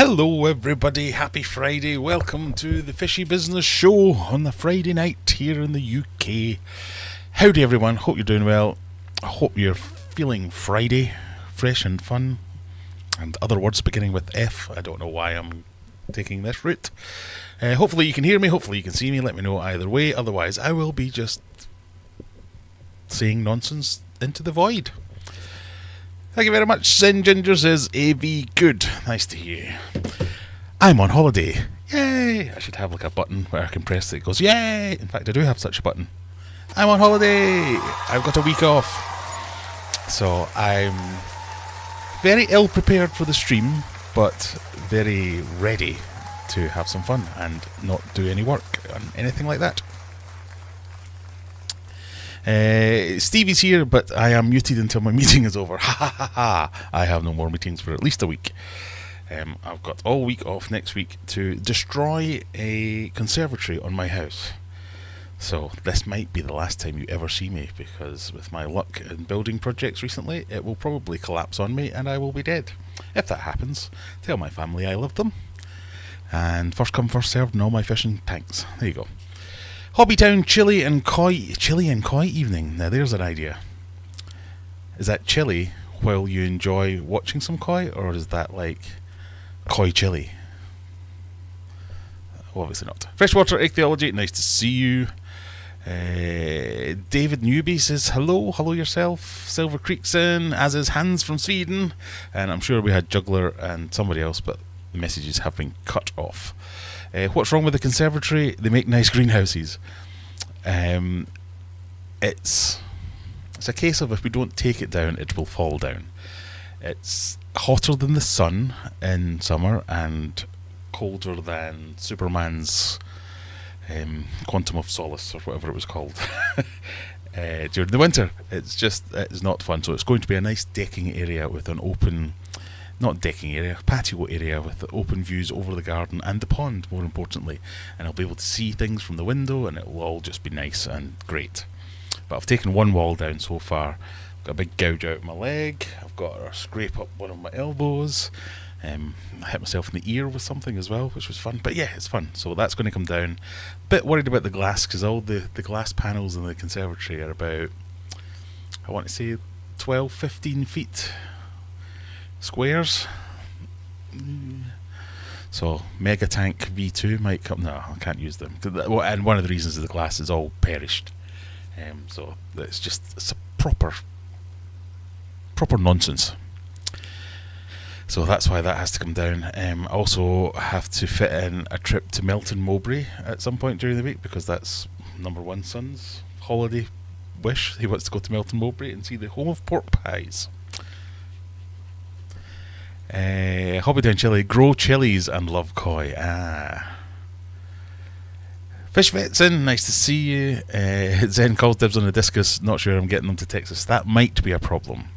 Hello everybody, happy Friday, welcome to the Fishy Business Show on the Friday night here in the UK. Howdy everyone, hope you're doing well. I hope you're feeling Friday, fresh and fun, and other words beginning with F. I don't know why I'm taking this route. Hopefully you can hear me, hopefully you can see me, let me know either way, otherwise I will be just saying nonsense into the void. Thank you very much. Zen Ginger says, AV good. Nice to hear. I'm on holiday. Yay! I should have like a button where I can press it goes, yay! In fact, I do have such a button. I'm on holiday! I've got a week off. So I'm very ill prepared for the stream, but very ready to have some fun and not do any work on anything like that. Stevie's here, but I am muted until my meeting is over. Ha ha ha ha! I have no more meetings for at least a week. I've got all week off next week to destroy a conservatory on my house. So this might be the last time you ever see me, because with my luck in building projects recently, it will probably collapse on me and I will be dead. If that happens, tell my family I love them. And first come, first served in all my fishing tanks. There you go. Hobbytown chili and koi evening. Now there's an idea. Is that chili while you enjoy watching some koi, or is that like koi chili? Obviously not. Freshwater Ichthyology, nice to see you. David Newby says hello yourself. Silver Creek's in, as is Hans from Sweden, and I'm sure we had Juggler and somebody else, but the messages have been cut off. What's wrong with the conservatory? They make nice greenhouses. It's a case of if we don't take it down, it will fall down. It's hotter than the sun in summer and colder than Superman's Quantum of Solace, or whatever it was called, during the winter. It's not fun. So it's going to be a nice decking area with an open... not decking area, patio area with open views over the garden and the pond, more importantly. And I'll be able to see things from the window and it will all just be nice and great. But I've taken one wall down so far. I've got a big gouge out of my leg. I've got a scrape up one of my elbows. I hit myself in the ear with something as well, which was fun. But yeah, it's fun. So that's going to come down. Bit worried about the glass, because all the glass panels in the conservatory are about, I want to say, 12-15 feet squares. So Mega Tank V2 might come. No, I can't use them. And one of the reasons is the glass is all perished. So it's a proper nonsense. So that's why that has to come down. I also have to fit in a trip to Melton Mowbray at some point during the week, because that's number one son's holiday wish. He wants to go to Melton Mowbray and see the home of pork pies. Hobbytown chili, grow chilies and love koi. Fish Vet's in, nice to see you. Zen calls dibs on the discus, not sure I'm getting them to Texas. That might be a problem.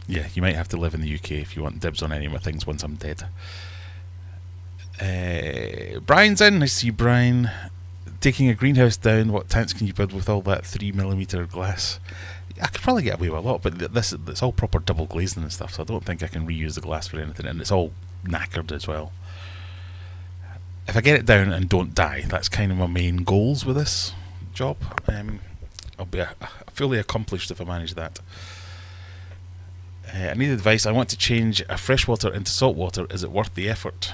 Yeah, you might have to live in the UK if you want dibs on any of my things once I'm dead. Brian's in, nice to see you, Brian. Taking a greenhouse down, what tanks can you build with all that 3mm glass? I could probably get away with a lot, but it's all proper double glazing and stuff, so I don't think I can reuse the glass for anything, and it's all knackered as well. If I get it down and don't die, that's kind of my main goals with this job. I'll be fully accomplished if I manage that. I need advice. I want to change a freshwater into saltwater. Is it worth the effort?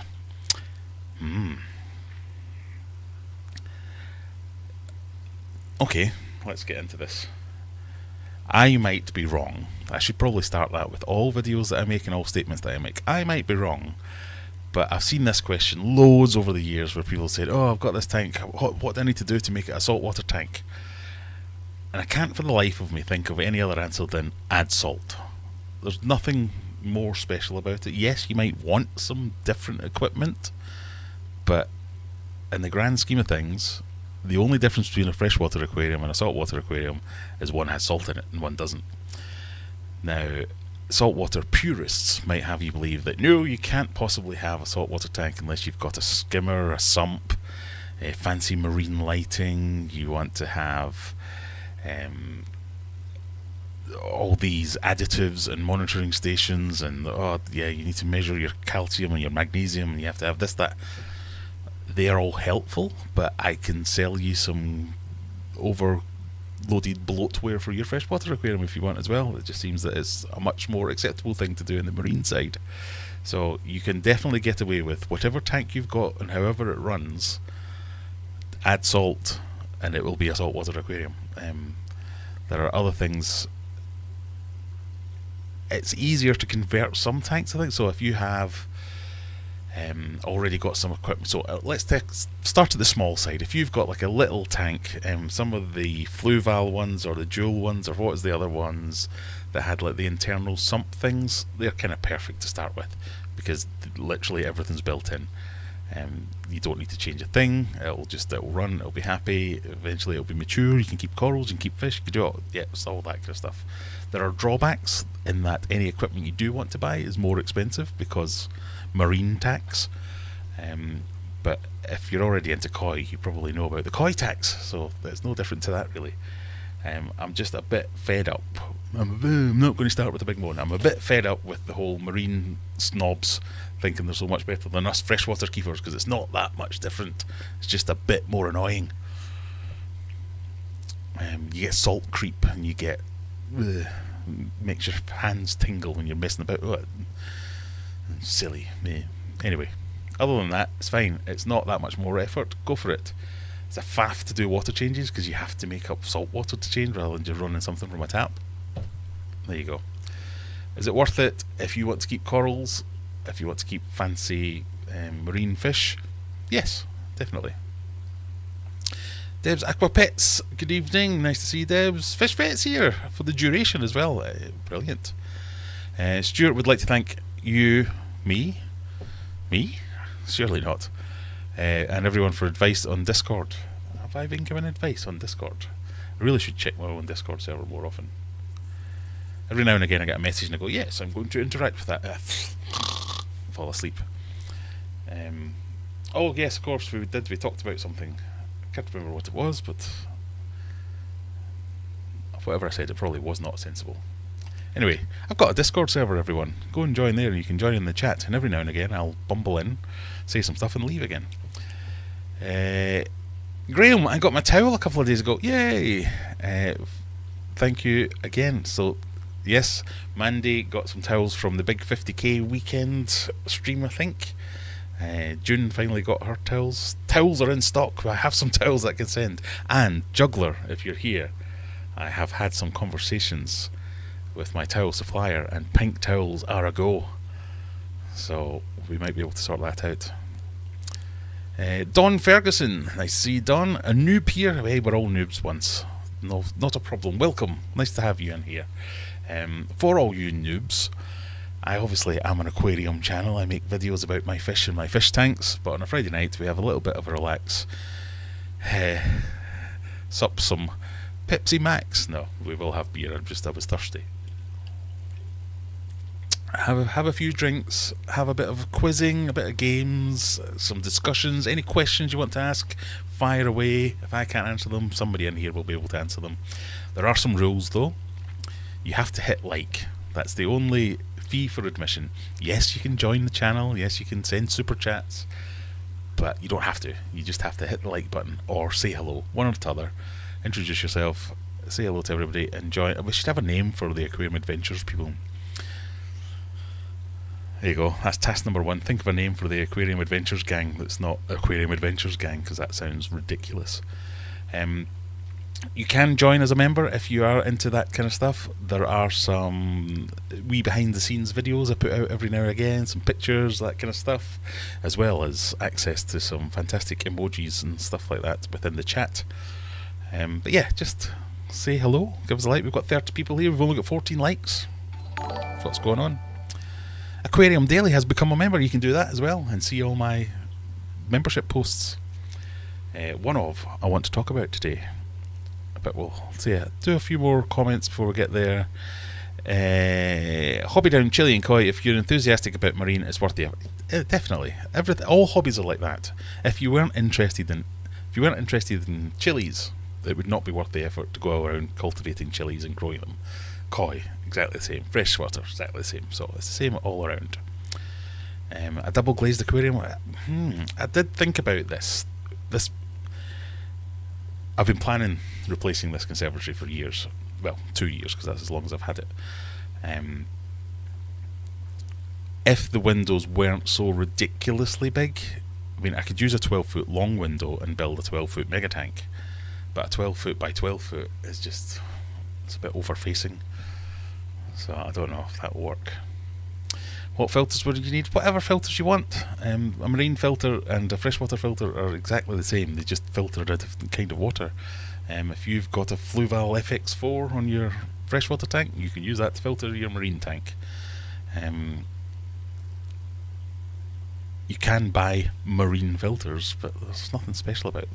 Okay, let's get into this. I might be wrong. I should probably start that with all videos that I make and all statements that I make. I might be wrong, but I've seen this question loads over the years where people said, oh, I've got this tank, what do I need to do to make it a saltwater tank? And I can't for the life of me think of any other answer than add salt. There's nothing more special about it. Yes, you might want some different equipment, but in the grand scheme of things, the only difference between a freshwater aquarium and a saltwater aquarium is one has salt in it and one doesn't. Now, saltwater purists might have you believe that no, you can't possibly have a saltwater tank unless you've got a skimmer, a sump, a fancy marine lighting. You want to have all these additives and monitoring stations, and you need to measure your calcium and your magnesium, and you have to have this, that. They are all helpful, but I can sell you some overloaded bloatware for your freshwater aquarium if you want as well. It just seems that it's a much more acceptable thing to do in the marine side. So you can definitely get away with whatever tank you've got and however it runs. Add salt, and it will be a saltwater aquarium. There are other things. It's easier to convert some tanks, I think. So if you have already got some equipment, so let's start at the small side. If you've got like a little tank, some of the Fluval ones or the Joule ones, or what was the other ones that had like the internal sump things, they're kind of perfect to start with, because literally everything's built in. You don't need to change a thing. It'll run, it'll be happy. Eventually it'll be mature. You can keep corals, you can keep fish, you can do all that kind of stuff. There are drawbacks in that any equipment you do want to buy is more expensive because marine tax. But if you're already into koi, you probably know about the koi tax, so it's no different to that really. I'm just a bit fed up. I'm not going to start with a big moan. I'm a bit fed up with the whole marine snobs thinking they're so much better than us freshwater keepers, because it's not that much different. It's just a bit more annoying. You get salt creep, and you get makes your hands tingle when you're messing about. Silly me. Anyway, other than that, it's fine. It's not that much more effort. Go for it. It's a faff to do water changes because you have to make up salt water to change rather than just running something from a tap. There you go. Is it worth it if you want to keep corals? If you want to keep fancy marine fish? Yes, definitely. Deb's Aqua Pets, good evening. Nice to see you, Deb's. Fish Pets here for the duration as well. Brilliant. Stuart would like to thank you, me? Surely not. And everyone for advice on Discord. Have I been given advice on Discord? I really should check my own Discord server more often. Every now and again I get a message and I go, yes, I'm going to interact with that. Fall asleep. Oh yes, of course we talked about something. I can't remember what it was, but whatever I said, it probably was not sensible. Anyway, I've got a Discord server, everyone. Go and join there, and you can join in the chat, and every now and again I'll bumble in, say some stuff and leave again. Graham, I got my towel a couple of days ago. Yay! Thank you again. So yes, Mandy got some towels from the big 50k weekend stream, I think. June finally got her towels. Towels are in stock. I have some towels that I can send. And Juggler, if you're here, I have had some conversations with my towel supplier, and pink towels are a go. So we might be able to sort that out. Don Ferguson, nice to see you, Don. A noob here. Hey, we're all noobs once. No, not a problem. Welcome. Nice to have you in here. For all you noobs, I obviously am an aquarium channel. I make videos about my fish and my fish tanks, but on a Friday night we have a little bit of a relax. Sup some Pepsi Max. No, we will have beer. I was thirsty. Have a few drinks, have a bit of quizzing, a bit of games, some discussions. Any questions you want to ask, fire away. If I can't answer them, somebody in here will be able to answer them. There are some rules though. You have to hit like. That's the only fee for admission. Yes, you can join the channel. Yes, you can send super chats, but you don't have to. You just have to hit the like button or say hello, one or the other. Introduce yourself, say hello to everybody, and join. We should have a name for the Aquarium Adventures people. There you go. That's task number 1. Think of a name for the Aquarium Adventures gang that's not Aquarium Adventures gang, because that sounds ridiculous. You can join as a member if you are into that kind of stuff. There are some wee behind the scenes videos I put out every now and again, some pictures, that kind of stuff, as well as access to some fantastic emojis and stuff like that within the chat. But yeah, just say hello, give us a like. We've got 30 people here, we've only got 14 likes. What's going on? Aquarium Daily has become a member. You can do that as well and see all my membership posts. One of I want to talk about today, but we'll do a few more comments before we get there. Hobby down Chile and Koi. If you're enthusiastic about marine, it's worth the effort. Definitely, all hobbies are like that. If you weren't interested in chilies, it would not be worth the effort to go around cultivating chilies and growing them. Koi, exactly the same. Freshwater, exactly the same. So it's the same all around. A double glazed aquarium. I did think about this. I've been planning replacing this conservatory for years. Well, 2 years, because that's as long as I've had it. If the windows weren't so ridiculously big, I mean, I could use a 12-foot long window and build a 12-foot mega tank, but a 12-foot by 12-foot is just, it's a bit over-facing. So I don't know if that will work. What filters would you need? Whatever filters you want. A marine filter and a freshwater filter are exactly the same. They just filter a different kind of water. If you've got a Fluval FX4 on your freshwater tank, you can use that to filter your marine tank. You can buy marine filters, but there's nothing special about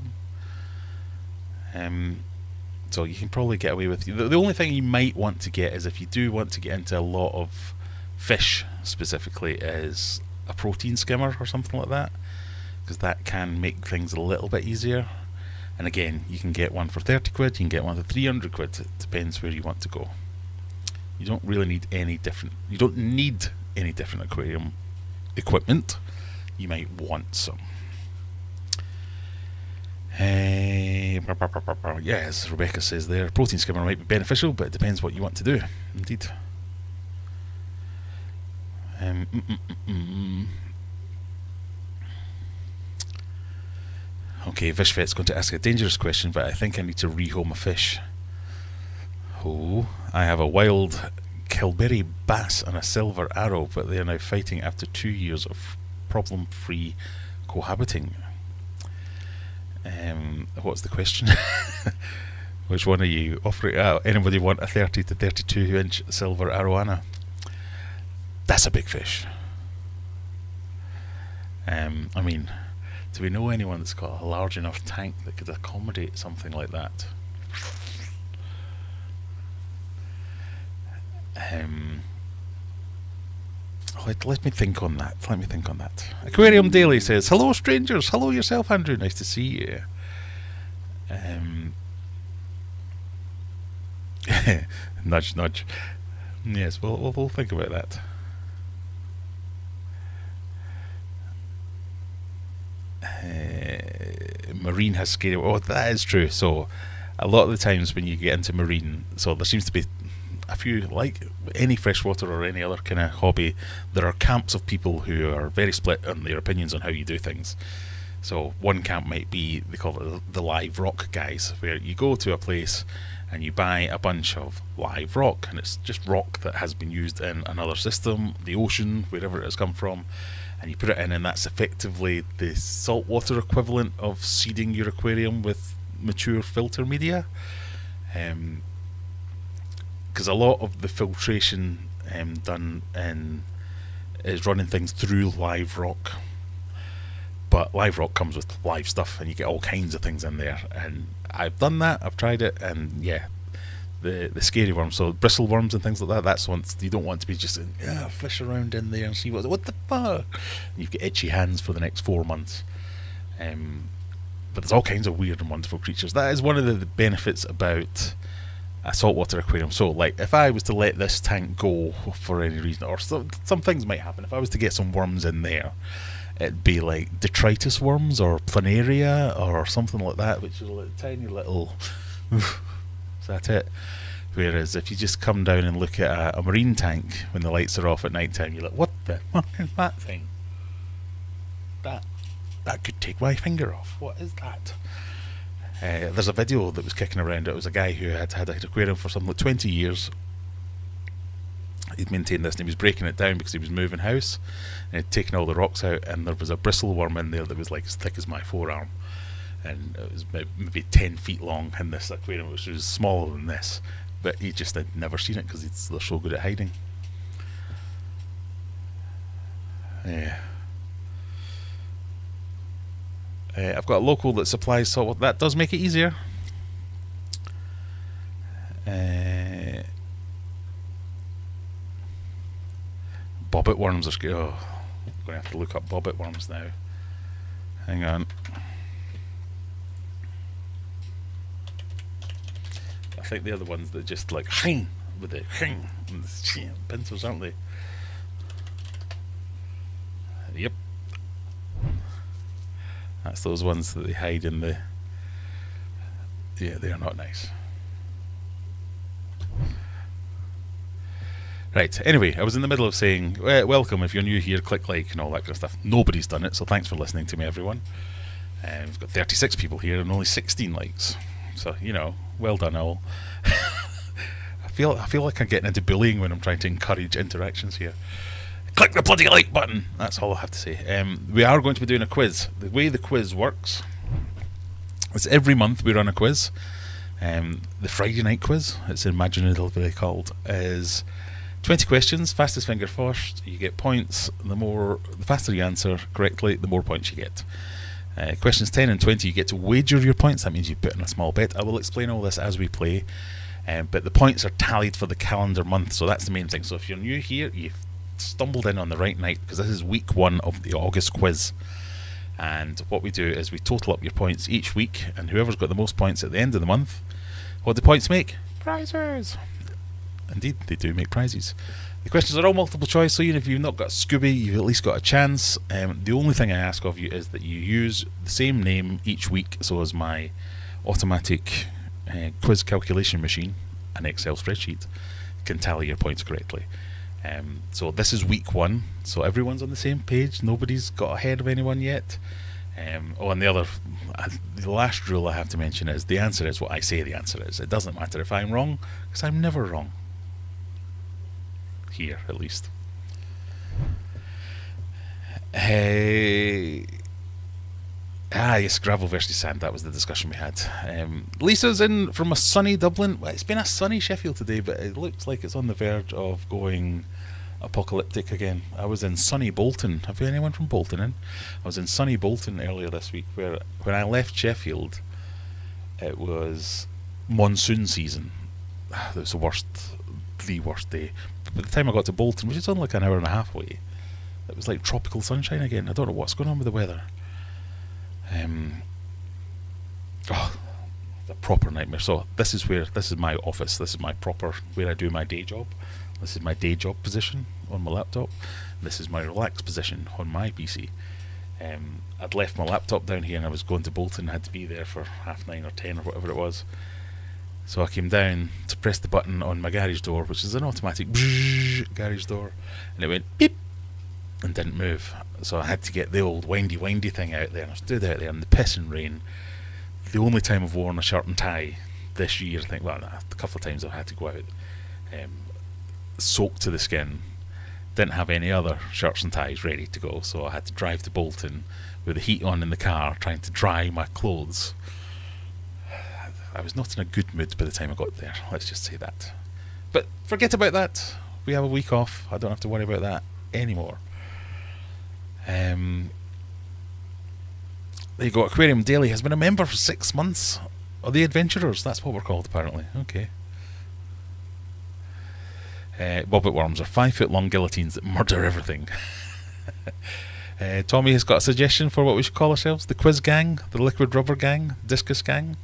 them. So you can probably get away with... The only thing you might want to get is, if you do want to get into a lot of fish specifically, is a protein skimmer or something like that, because that can make things a little bit easier. And again, you can get one for 30 quid, you can get one for 300 quid. It depends where you want to go. You don't really need any different... You don't need any different aquarium equipment. You might want some. Yes, Rebecca says there, protein skimmer might be beneficial, but it depends what you want to do. Indeed. Okay, Vishvet's going to ask a dangerous question, but I think I need to rehome a fish. Oh, I have a wild Kilberry bass and a silver arrow, but they are now fighting after 2 years of problem-free cohabiting. What's the question? Which one are you offering? Anybody want a 30 to 32 inch silver arowana? That's a big fish. I mean, do we know anyone that's got a large enough tank that could accommodate something like that? Let me think on that. Aquarium Daily says, hello strangers, hello yourself Andrew, nice to see you. Nudge nudge. Yes, we'll think about that. Marine has scary... Oh, that is true. So a lot of the times when you get into marine, so there seems to be a few, like any freshwater or any other kind of hobby, there are camps of people who are very split on their opinions on how you do things. So one camp might be, they call it the live rock guys, where you go to a place and you buy a bunch of live rock, and it's just rock that has been used in another system, the ocean, wherever it has come from, and you put it in, and that's effectively the saltwater equivalent of seeding your aquarium with mature filter media. Because a lot of the filtration done is running things through live rock, but live rock comes with live stuff, and you get all kinds of things in there. And I've done that, I've tried it, and yeah, the scary worms, so bristle worms and things like that. That's ones you don't want to be just fish around in there and see what the fuck. And you've got itchy hands for the next 4 months. But there's all kinds of weird and wonderful creatures. That is one of the benefits about a saltwater aquarium. So like, if I was to let this tank go for any reason, or some things might happen, if I was to get some worms in there, it'd be like detritus worms or planaria or something like that, which is like tiny little is that it? Whereas if you just come down and look at a marine tank when the lights are off at night time, you're like, what the fuck is that thing? That could take my finger off. What is that? There's a video that was kicking around. It was a guy who had an aquarium for something like 20 years. He'd maintained this, and he was breaking it down because he was moving house, and he'd taken all the rocks out, and there was a bristle worm in there that was like as thick as my forearm, and it was maybe 10 feet long in this aquarium, which was smaller than this, but he just had never seen it because they're so good at hiding. Yeah. I've got a local that supplies saltwater. That does make it easier. Bobbit worms are scary. Oh, I'm going to have to look up bobbit worms now. Hang on. think they're the ones that just like hing with the hing and the pincers, aren't they? Yep. That's those ones that they hide in the... Yeah, they are not nice. Right, anyway, I was in the middle of saying, welcome, if you're new here, click like and all that kind of stuff. Nobody's done it, so thanks for listening to me, everyone. We've got 36 people here and only 16 likes. So, you know, well done all. I feel like I'm getting into bullying when I'm trying to encourage interactions here. Click the bloody like button! That's all I have to say. We are going to be doing a quiz. The way the quiz works is every month we run a quiz. The Friday night quiz, it's imaginatively called, is 20 questions, fastest finger first, you get points. The faster you answer correctly, the more points you get. Questions 10 and 20, you get to wager your points. That means you put in a small bet. I will explain all this as we play, but the points are tallied for the calendar month, so that's the main thing. So if you're new here, you've stumbled in on the right night, because this is week 1 of the August quiz. And what we do is we total up your points each week, and whoever's got the most points at the end of the month, what do points make? Prizes! Indeed, they do make prizes. The questions are all multiple choice, so even if you've not got Scooby, you've at least got a chance. The only thing I ask of you is that you use the same name each week, so as my automatic quiz calculation machine, an Excel spreadsheet, can tally your points correctly. So this is week 1, so everyone's on the same page, nobody's got ahead of anyone yet. And the last rule I have to mention is the answer is what I say the answer is. It doesn't matter if I'm wrong, because I'm never wrong. Here, at least. Yes, gravel versus sand, that was the discussion we had. Lisa's in from a sunny Dublin. Well, it's been a sunny Sheffield today, but it looks like it's on the verge of going apocalyptic again. I was in sunny Bolton. Have you anyone from Bolton in? I was in sunny Bolton earlier this week, where when I left Sheffield, it was monsoon season. It was the worst day. By the time I got to Bolton, which is only like an hour and a half away, it was like tropical sunshine again. I don't know what's going on with the weather. The proper nightmare. So this is my office. This is my proper, where I do my day job. This is my day job position on my laptop. This is my relaxed position on my PC. I'd left my laptop down here and I was going to Bolton. I had to be there for 9:30 or 10 or whatever it was. So I came down to press the button on my garage door, which is an automatic garage door, and it went beep and didn't move. So I had to get the old windy thing out there, and I stood out there in the piss and rain. The only time I've worn a shirt and tie this year, I think, well, a couple of times I've had to go out soaked to the skin. Didn't have any other shirts and ties ready to go, so I had to drive to Bolton with the heat on in the car, trying to dry my clothes. I was not in a good mood by the time I got there, let's just say that. But forget about that. We have a week off. I don't have to worry about that anymore. There you go. Aquarium Daily has been a member for 6 months. Oh, the Adventurers, that's what we're called apparently. Okay. Bobbit worms are 5-foot long guillotines that murder everything. Tommy has got a suggestion for what we should call ourselves. The Quiz Gang, the Liquid Rubber Gang, Discus Gang.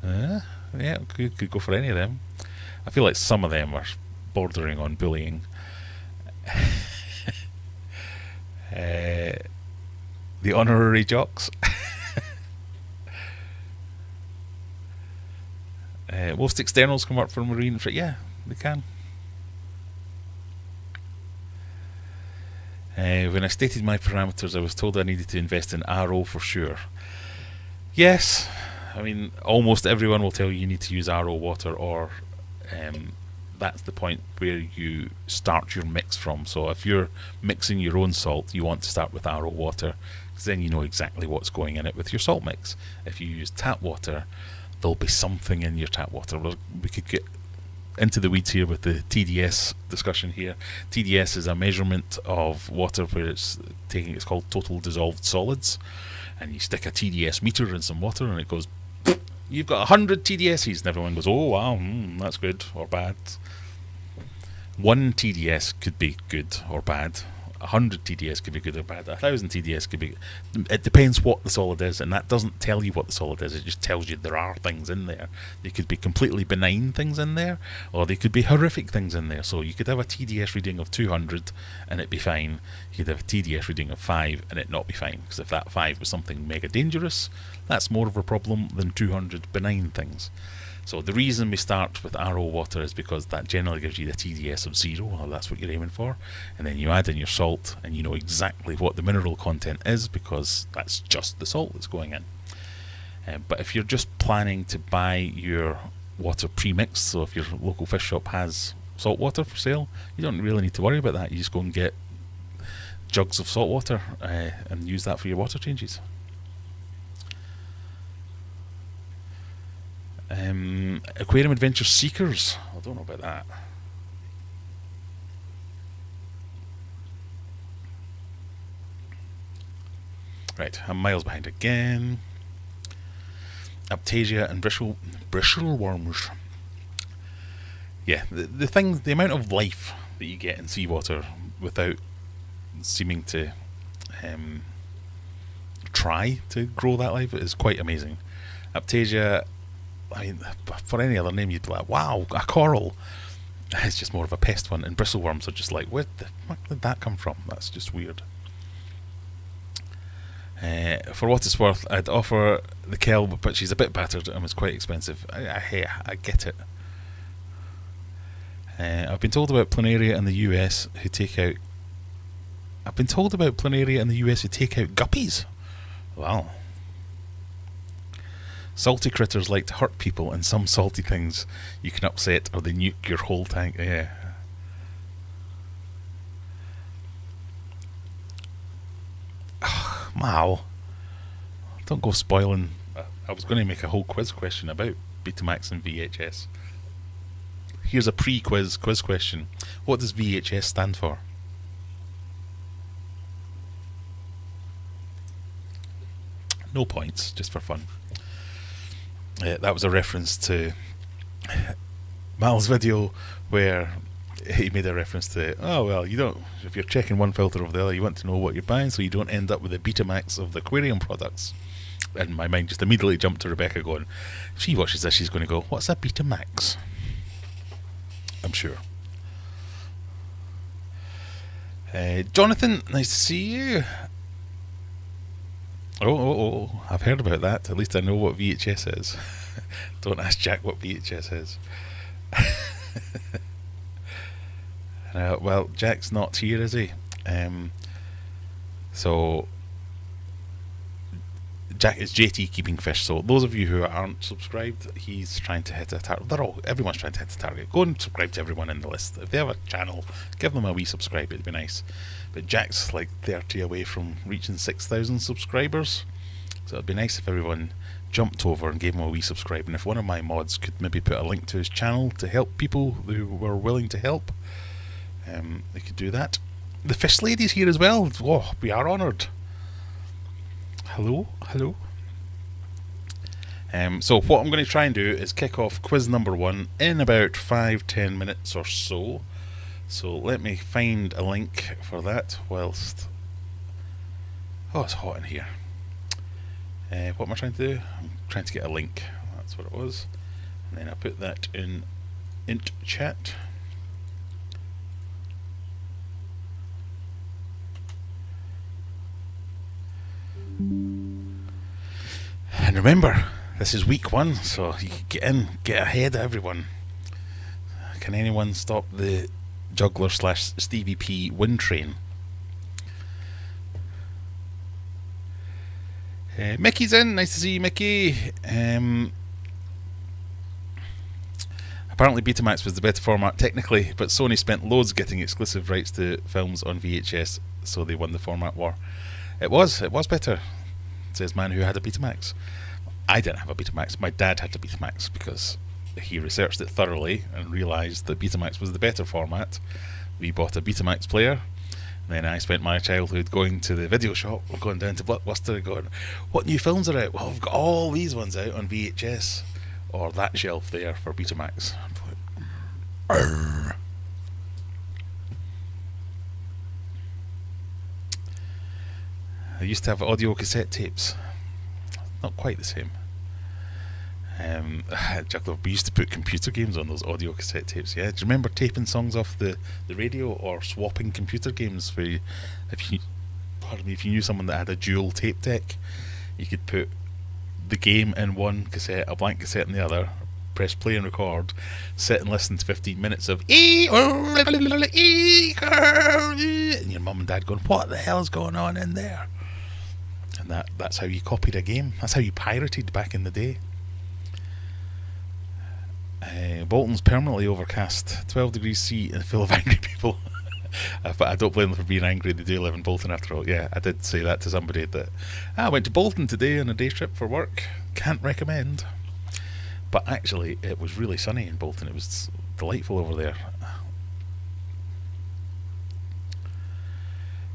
Yeah, could go for any of them. I feel like some of them are bordering on bullying. The Honorary Jocks. Most externals can work for marine. Yeah, they can. When I stated my parameters, I was told I needed to invest in RO for sure. Yes, I mean, almost everyone will tell you need to use RO water, or that's the point where you start your mix from. So if you're mixing your own salt, you want to start with RO water, because then you know exactly what's going in it with your salt mix. If you use tap water, there'll be something in your tap water. We could get into the weeds here with the TDS discussion here. TDS is a measurement of water where it's called total dissolved solids, and you stick a TDS meter in some water and it goes, you've got 100 TDSs, and everyone goes, oh wow, that's good or bad. One TDS could be good or bad, 100 TDS could be good or bad. 1,000 TDS could be. It depends what the solid is, and that doesn't tell you what the solid is. It just tells you there are things in there. They could be completely benign things in there, or they could be horrific things in there. So you could have a TDS reading of 200 and it be fine. You could have a TDS reading of 5 and it not be fine. Because if that 5 was something mega dangerous, that's more of a problem than 200 benign things. So the reason we start with RO water is because that generally gives you the TDS of 0, or that's what you're aiming for. And then you add in your salt, and you know exactly what the mineral content is, because that's just the salt that's going in. But if you're just planning to buy your water pre-mixed, so if your local fish shop has salt water for sale, you don't really need to worry about that. You just go and get jugs of salt water and use that for your water changes. Aquarium Adventure Seekers. I don't know about that. Right, I'm miles behind again. Aptasia and bristle worms. Yeah, the amount of life that you get in seawater without seeming to try to grow that life is quite amazing. Aptasia, I mean, for any other name you'd be like, wow, a coral. It's just more of a pest one, and bristleworms are just like, where the fuck did that come from? That's just weird. For what it's worth, I'd offer the kelp, but she's a bit battered and was quite expensive. I get it. I've been told about planaria in the US who take out. Guppies. Wow. Salty critters like to hurt people, and some salty things you can upset or they nuke your whole tank. Yeah. Wow. Don't go spoiling. I was going to make a whole quiz question about Betamax and VHS. Here's a pre-quiz question. What does VHS stand for? No points, just for fun. That was a reference to Mal's video where he made a reference to, oh well, you don't, if you're checking one filter over the other, you want to know what you're buying so you don't end up with the Betamax of the aquarium products. And my mind just immediately jumped to Rebecca going, if she watches this, she's going to go, what's a Betamax? I'm sure. Jonathan, nice to see you. Oh, I've heard about that. At least I know what VHS is. Don't ask Jack what VHS is. Well, Jack's not here, is he? So Jack is JT Keeping Fish. So those of you who aren't subscribed, he's trying to hit a target. Everyone's trying to hit a target. Go and subscribe to everyone in the list. If they have a channel, give them a wee subscribe. It'd be nice. But Jack's like 30 away from reaching 6,000 subscribers. So it'd be nice if everyone jumped over and gave him a wee subscribe. And if one of my mods could maybe put a link to his channel to help people who were willing to help, they could do that. The Fish Lady's here as well. Oh, we are honoured. Hello. So what I'm going to try and do is kick off quiz number 1 in about 5-10 minutes or so. So let me find a link for that whilst... Oh, it's hot in here. What am I trying to do? I'm trying to get a link. That's what it was. And then I put that in int chat. And remember, this is week 1, so you can get in, get ahead of everyone. Can anyone stop the juggler / Stevie P wind train? Mickey's in. Nice to see you, Mickey. Apparently Betamax was the better format technically, but Sony spent loads getting exclusive rights to films on VHS, so they won the format war. It was better, says man who had a Betamax. I didn't have a Betamax. My dad had a Betamax because he researched it thoroughly and realised that Betamax was the better format. We bought a Betamax player. Then I spent my childhood going to the video shop, or going down to Blockbuster, going, what new films are out? Well, I've got all these ones out on VHS, or that shelf there for Betamax. used to have audio cassette tapes. Not quite the same. We used to put computer games on those audio cassette tapes. Yeah, do you remember taping songs off the radio, or swapping computer games? Where if you knew someone that had a dual tape deck, you could put the game in one cassette, a blank cassette in the other, press play and record, sit and listen to 15 minutes of and your mum and dad going, "What the hell's going on in there?" And that's how you copied a game. That's how you pirated back in the day. Bolton's permanently overcast, 12 degrees C and full of angry people. But I don't blame them for being angry. They do live in Bolton after all. Yeah, I did say that to somebody, that I went to Bolton today on a day trip for work. Can't recommend. But actually, it was really sunny in Bolton. It was delightful over there.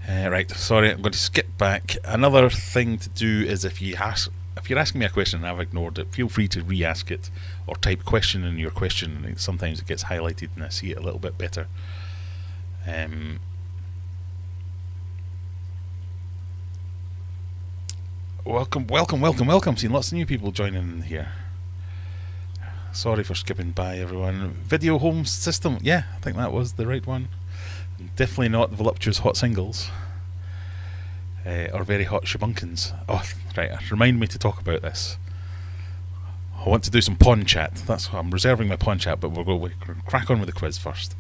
Right, sorry, I'm going to skip back. Another thing to do is if you're asking me a question and I've ignored it, feel free to re-ask it, or type question in your question, and sometimes it gets highlighted and I see it a little bit better. Welcome. Seeing lots of new people joining in here. Sorry for skipping by everyone. Video home system, yeah, I think that was the right one. Definitely not the voluptuous hot singles. Or very hot shabunkins. Oh, right, remind me to talk about this. I want to do some pond chat. That's what I'm reserving my pond chat, but we'll crack on with the quiz first.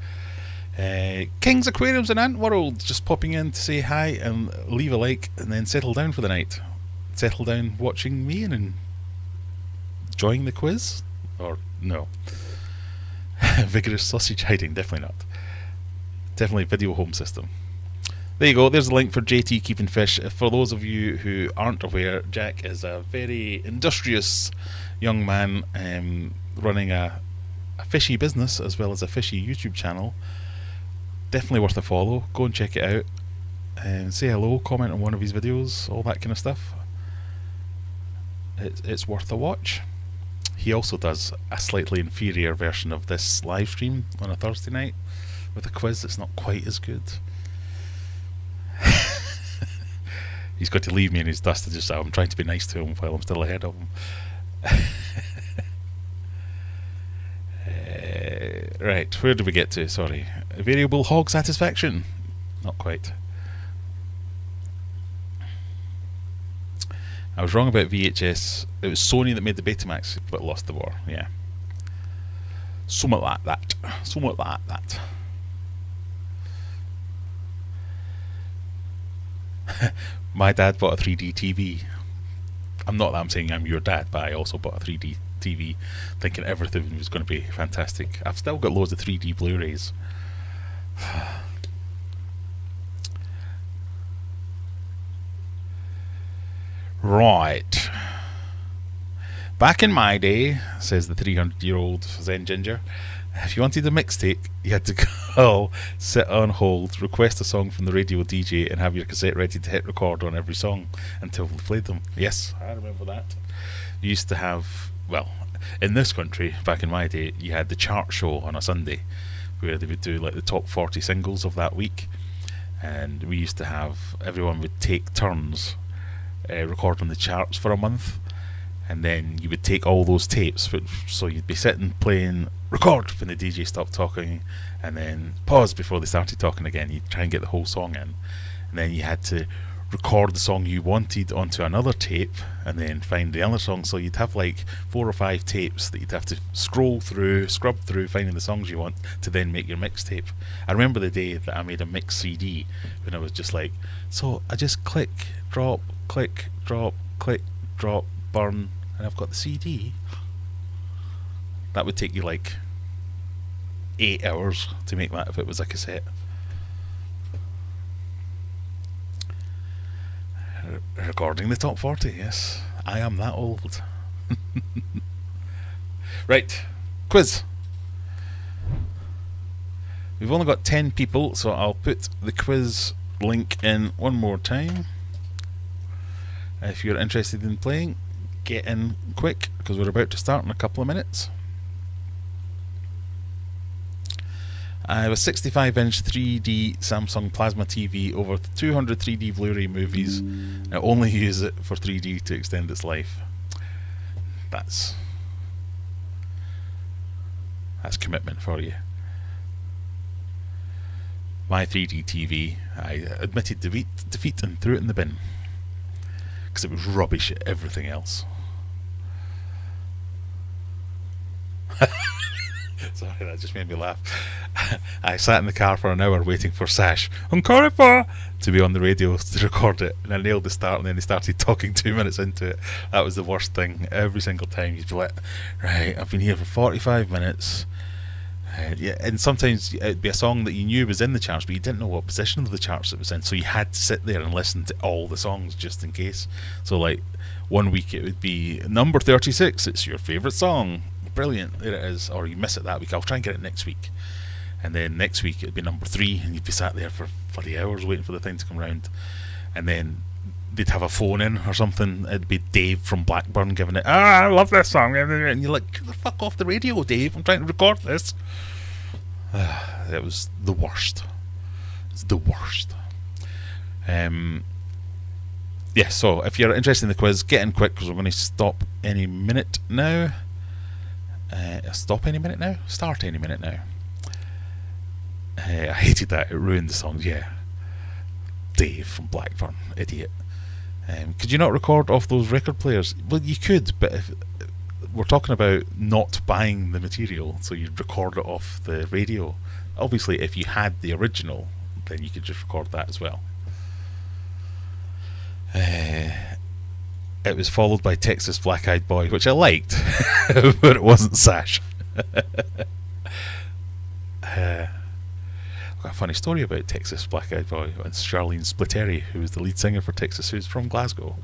King's Aquariums in Ant World, just popping in to say hi and leave a like, and then settle down for the night. Settle down watching me and enjoying the quiz? Or no? Vigorous sausage hiding, definitely not. Definitely video home system. There you go, there's a link for JT Keeping Fish. For those of you who aren't aware, Jack is a very industrious young man running a fishy business as well as a fishy YouTube channel. Definitely worth a follow. Go and check it out. Say hello, comment on one of his videos, all that kind of stuff. It's worth a watch. He also does a slightly inferior version of this live stream on a Thursday night with a quiz that's not quite as good. He's got to leave me in his dust. I'm trying to be nice to him while I'm still ahead of him. Right, where did we get to? Sorry. Variable hog satisfaction. Not quite. I was wrong about VHS. It was Sony that made the Betamax but lost the war. Yeah. Somewhat like that. My dad bought a 3D TV. I'm saying I'm your dad, but I also bought a 3D TV thinking everything was going to be fantastic. I've still got loads of 3D Blu-rays. Right. Back in my day, says the 300-year-old Zen Ginger, if you wanted a mixtape, you had to call, sit on hold, request a song from the radio DJ, and have your cassette ready to hit record on every song until we played them. Yes, I remember that. You used to have, well, in this country, back in my day, you had the chart show on a Sunday, where they would do like the top 40 singles of that week, and we used to have, everyone would take turns recording the charts for a month, and then you would take all those tapes, so you'd be sitting playing record when the DJ stopped talking, and then pause before they started talking again. You'd try and get the whole song in, and then you had to record the song you wanted onto another tape and then find the other song. So you'd have like 4 or 5 tapes that you'd have to scrub through finding the songs you want to then make your mixtape. I remember the day that I made a mix CD when I was just like, so I just click, drop, burn, and I've got the CD. That would take you like 8 hours to make that if it was a cassette. Recording the top 40, yes. I am that old. Right, quiz. We've only got 10 people, so I'll put the quiz link in one more time. If you're interested in playing, get in quick, because we're about to start in a couple of minutes. I have a 65-inch 3D Samsung Plasma TV, over 200 3D Blu-ray movies. I only use it for 3D to extend its life. That's commitment for you. My 3D TV, I admitted defeat and threw it in the bin because it was rubbish at everything else. Sorry, that just made me laugh. I sat in the car for an hour waiting for Sash to be on the radio to record it, and I nailed the start, and then he started talking 2 minutes into it. That was the worst thing. Every single time you'd be like, right, I've been here for 45 minutes. Yeah, and sometimes it'd be a song that you knew was in the charts, but you didn't know what position of the charts it was in, so you had to sit there and listen to all the songs just in case. So like, one week it would be number 36, it's your favourite song. Brilliant, there it is. Or you miss it that week, I'll try and get it next week. And then next week it'd be number 3, and you'd be sat there for 40 hours waiting for the thing to come round. And then they'd have a phone in or something. It'd be Dave from Blackburn giving it, I love this song. And you're like, fuck off the radio, Dave, I'm trying to record this. It was the worst. It's the worst. Yeah, so if you're interested in the quiz, get in quick because we're going to stop any minute now. Start any minute now. I hated that. It ruined the songs. Yeah, Dave from Blackburn, idiot. Could you not record off those record players? Well, you could, but if we're talking about not buying the material, so you'd record it off the radio. Obviously, if you had the original, then you could just record that as well. It was followed by Texas Black Eyed Boy, which I liked, but it wasn't Sash. I've got a funny story about Texas Black Eyed Boy. It's Charlene Spiteri, who was the lead singer for Texas, who's from Glasgow,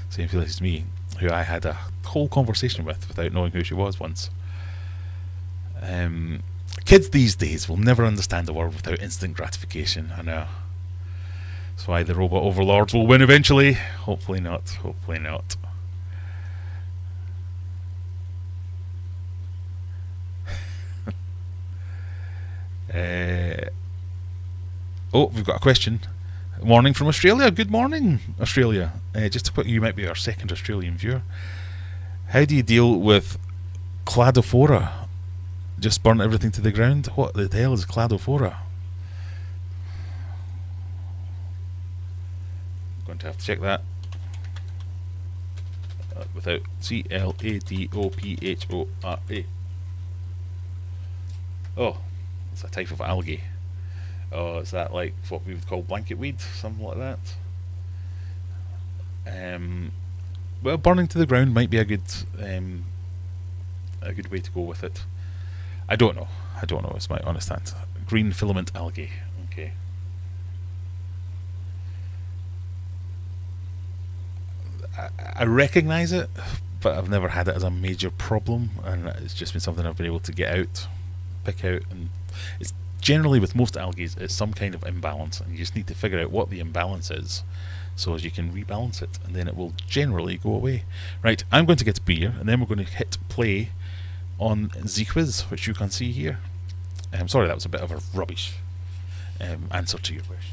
same place as me, who I had a whole conversation with without knowing who she was once. Kids these days will never understand the world without instant gratification, I know. That's why the robot overlords will win eventually. Hopefully not. Hopefully not. Oh, we've got a question. Morning from Australia. Good morning, Australia. Just a quick, you might be our second Australian viewer. How do you deal with cladophora? Just burn everything to the ground? What the hell is cladophora? Going to have to check that without CLADOPHORA. Oh, it's a type of algae. Oh, is that like what we would call blanket weed, something like that? Well, burning to the ground might be a good way to go with it. I don't know. It's my honest answer. Green filament algae. Okay. I recognise it, but I've never had it as a major problem, and it's just been something I've been able to pick out, and it's generally with most algae, it's some kind of imbalance, and you just need to figure out what the imbalance is, so as you can rebalance it, and then it will generally go away. Right, I'm going to get a beer, and then we're going to hit play on the quiz, which you can see here. I'm sorry, that was a bit of a rubbish answer to your question.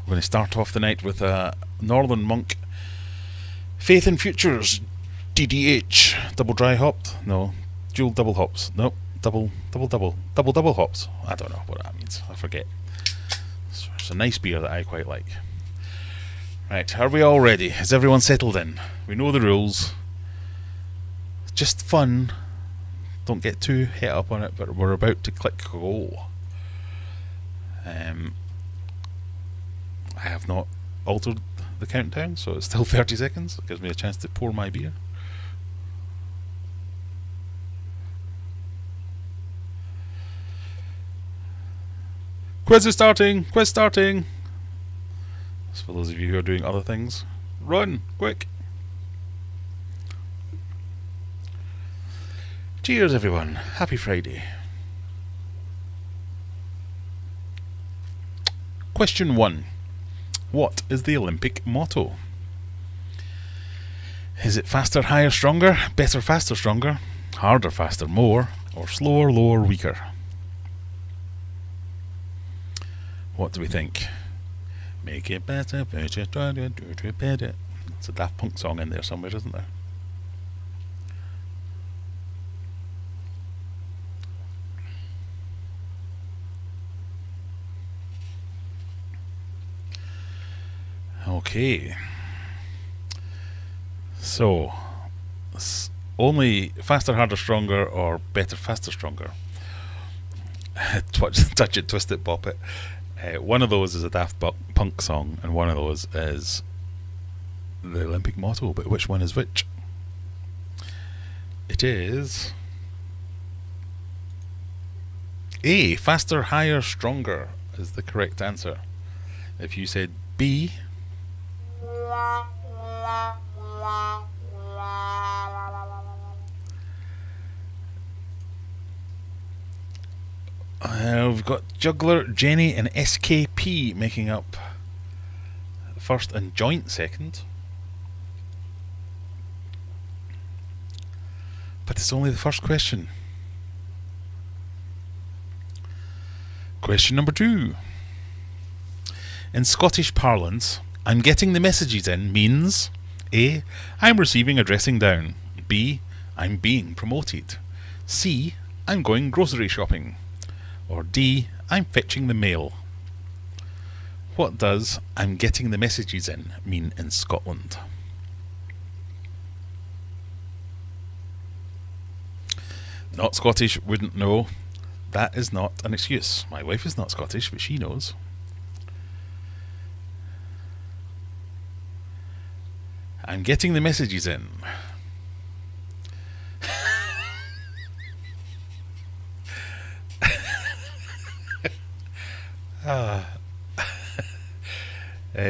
We're going to start off the night with a Northern Monk Faith in Futures DDH double dry hopped. No, dual double hops. No, double hops. I don't know what that means. I forget. It's a nice beer that I quite like. Right, are we all ready? Is everyone settled in? We know the rules. Just fun. Don't get too hit up on it, but we're about to click go. I have not altered the countdown, so it's still 30 seconds. It gives me a chance to pour my beer. Quiz is starting! Quiz starting! That's for those of you who are doing other things. Run! Quick! Cheers, everyone. Happy Friday. Question 1. What is the Olympic motto? Is it faster, higher, stronger, better, faster, stronger, harder, faster, more, or slower, lower, weaker? What do we think? Make it better, better, better. It's a Daft Punk song in there somewhere, isn't there? Okay. So, only faster, harder, stronger, or better, faster, stronger. Touch it, twist it, bop it. One of those is a Daft Punk song, and one of those is the Olympic motto. But which one is which? It is A. Faster, higher, stronger is the correct answer. If you said B, we've got Juggler, Jenny, and SKP making up first and joint second. But it's only the first question. Question number 2. In Scottish parlance, I'm getting the messages in means A. I'm receiving a dressing down. B. I'm being promoted. C. I'm going grocery shopping. Or D. I'm fetching the mail. What does I'm getting the messages in mean in Scotland? Not Scottish, wouldn't know. That is not an excuse. My wife is not Scottish, but she knows. I'm getting the messages in.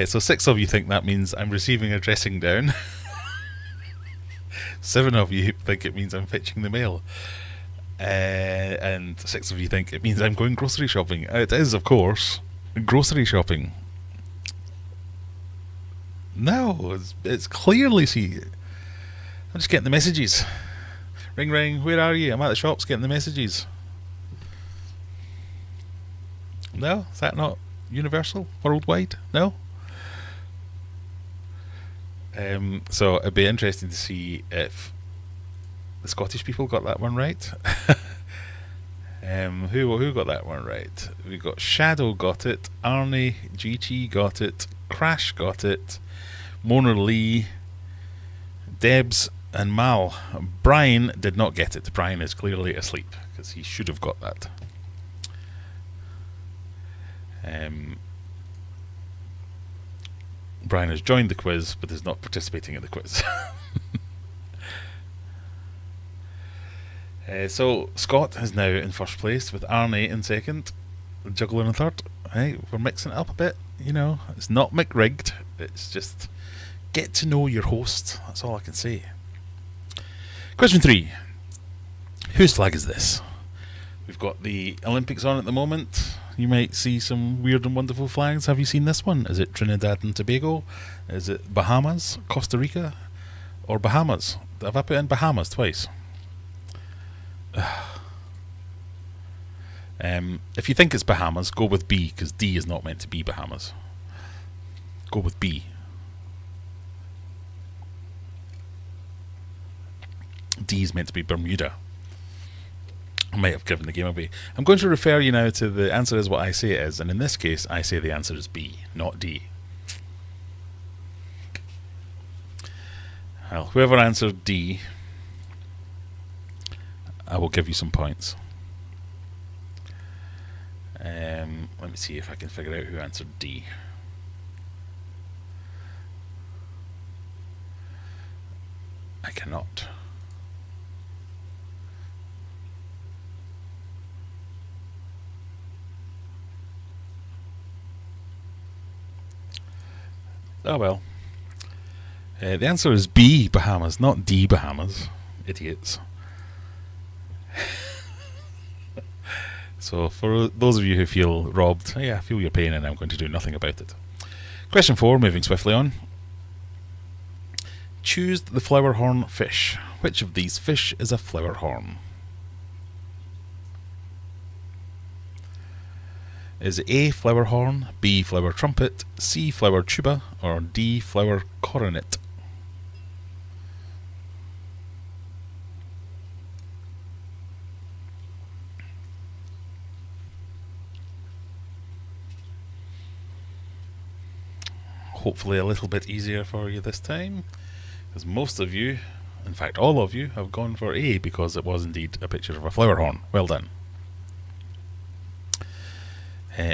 So 6 of you think that means I'm receiving a dressing down. 7 of you think it means I'm fetching the mail. And 6 of you think it means I'm going grocery shopping. It is, of course, grocery shopping. No, it's clearly, see, I'm just getting the messages. Ring ring, where are you? I'm at the shops getting the messages. No? Is that not universal? Worldwide? No? So it'd be interesting to see if the Scottish people got that one right. Who got that one right? We got Shadow got it, Arnie, GT got it, Crash got it, Mona Lee, Debs, and Mal. Brian did not get it. Brian is clearly asleep because he should have got that. Brian has joined the quiz but is not participating in the quiz. So Scott is now in first place with Arnie in second, Juggler in third. Hey, we're mixing it up a bit, you know. It's not McRigged. It's just get to know your host. That's all I can say. Question 3. Whose flag is this? We've got the Olympics on at the moment. You might see some weird and wonderful flags. Have you seen this one? Is it Trinidad and Tobago? Is it Bahamas, Costa Rica, or Bahamas? Have I put in Bahamas twice? If you think it's Bahamas, go with B, because D is not meant to be Bahamas. Go with B. D is meant to be Bermuda. I might have given the game away. I'm going to refer you now to the answer is what I say it is, and in this case I say the answer is B, not D. Well, whoever answered D, I will give you some points. Let me see if I can figure out who answered D. I cannot. Oh well. The answer is B, Bahamas, not D, Bahamas. Idiots. So for those of you who feel robbed, yeah, I feel your pain and I'm going to do nothing about it. Question 4, moving swiftly on. Choose the flower horn fish. Which of these fish is a flower horn? Is it A, flower horn, B, flower trumpet, C, flower tuba, or D, flower coronet? Hopefully a little bit easier for you this time, because most of you, in fact all of you, have gone for A because it was indeed a picture of a flower horn. Well done.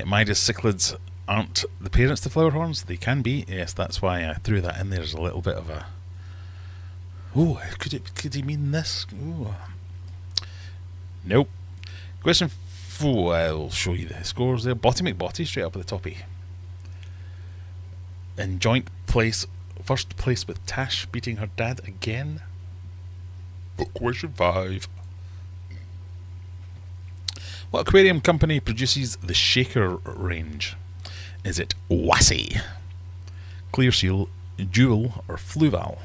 Midas cichlids aren't the parents to flower horns. They can be, yes, that's why I threw that in there as a little bit of a... Ooh, could he mean this? Ooh. Nope. Question 4, I'll show you the scores there. Botty McBotty, straight up at the toppy. In joint place, first place with Tash beating her dad again. Question 5. What aquarium company produces the Shaker range? Is it Wassy, Clear Seal, Jewel, or Fluval?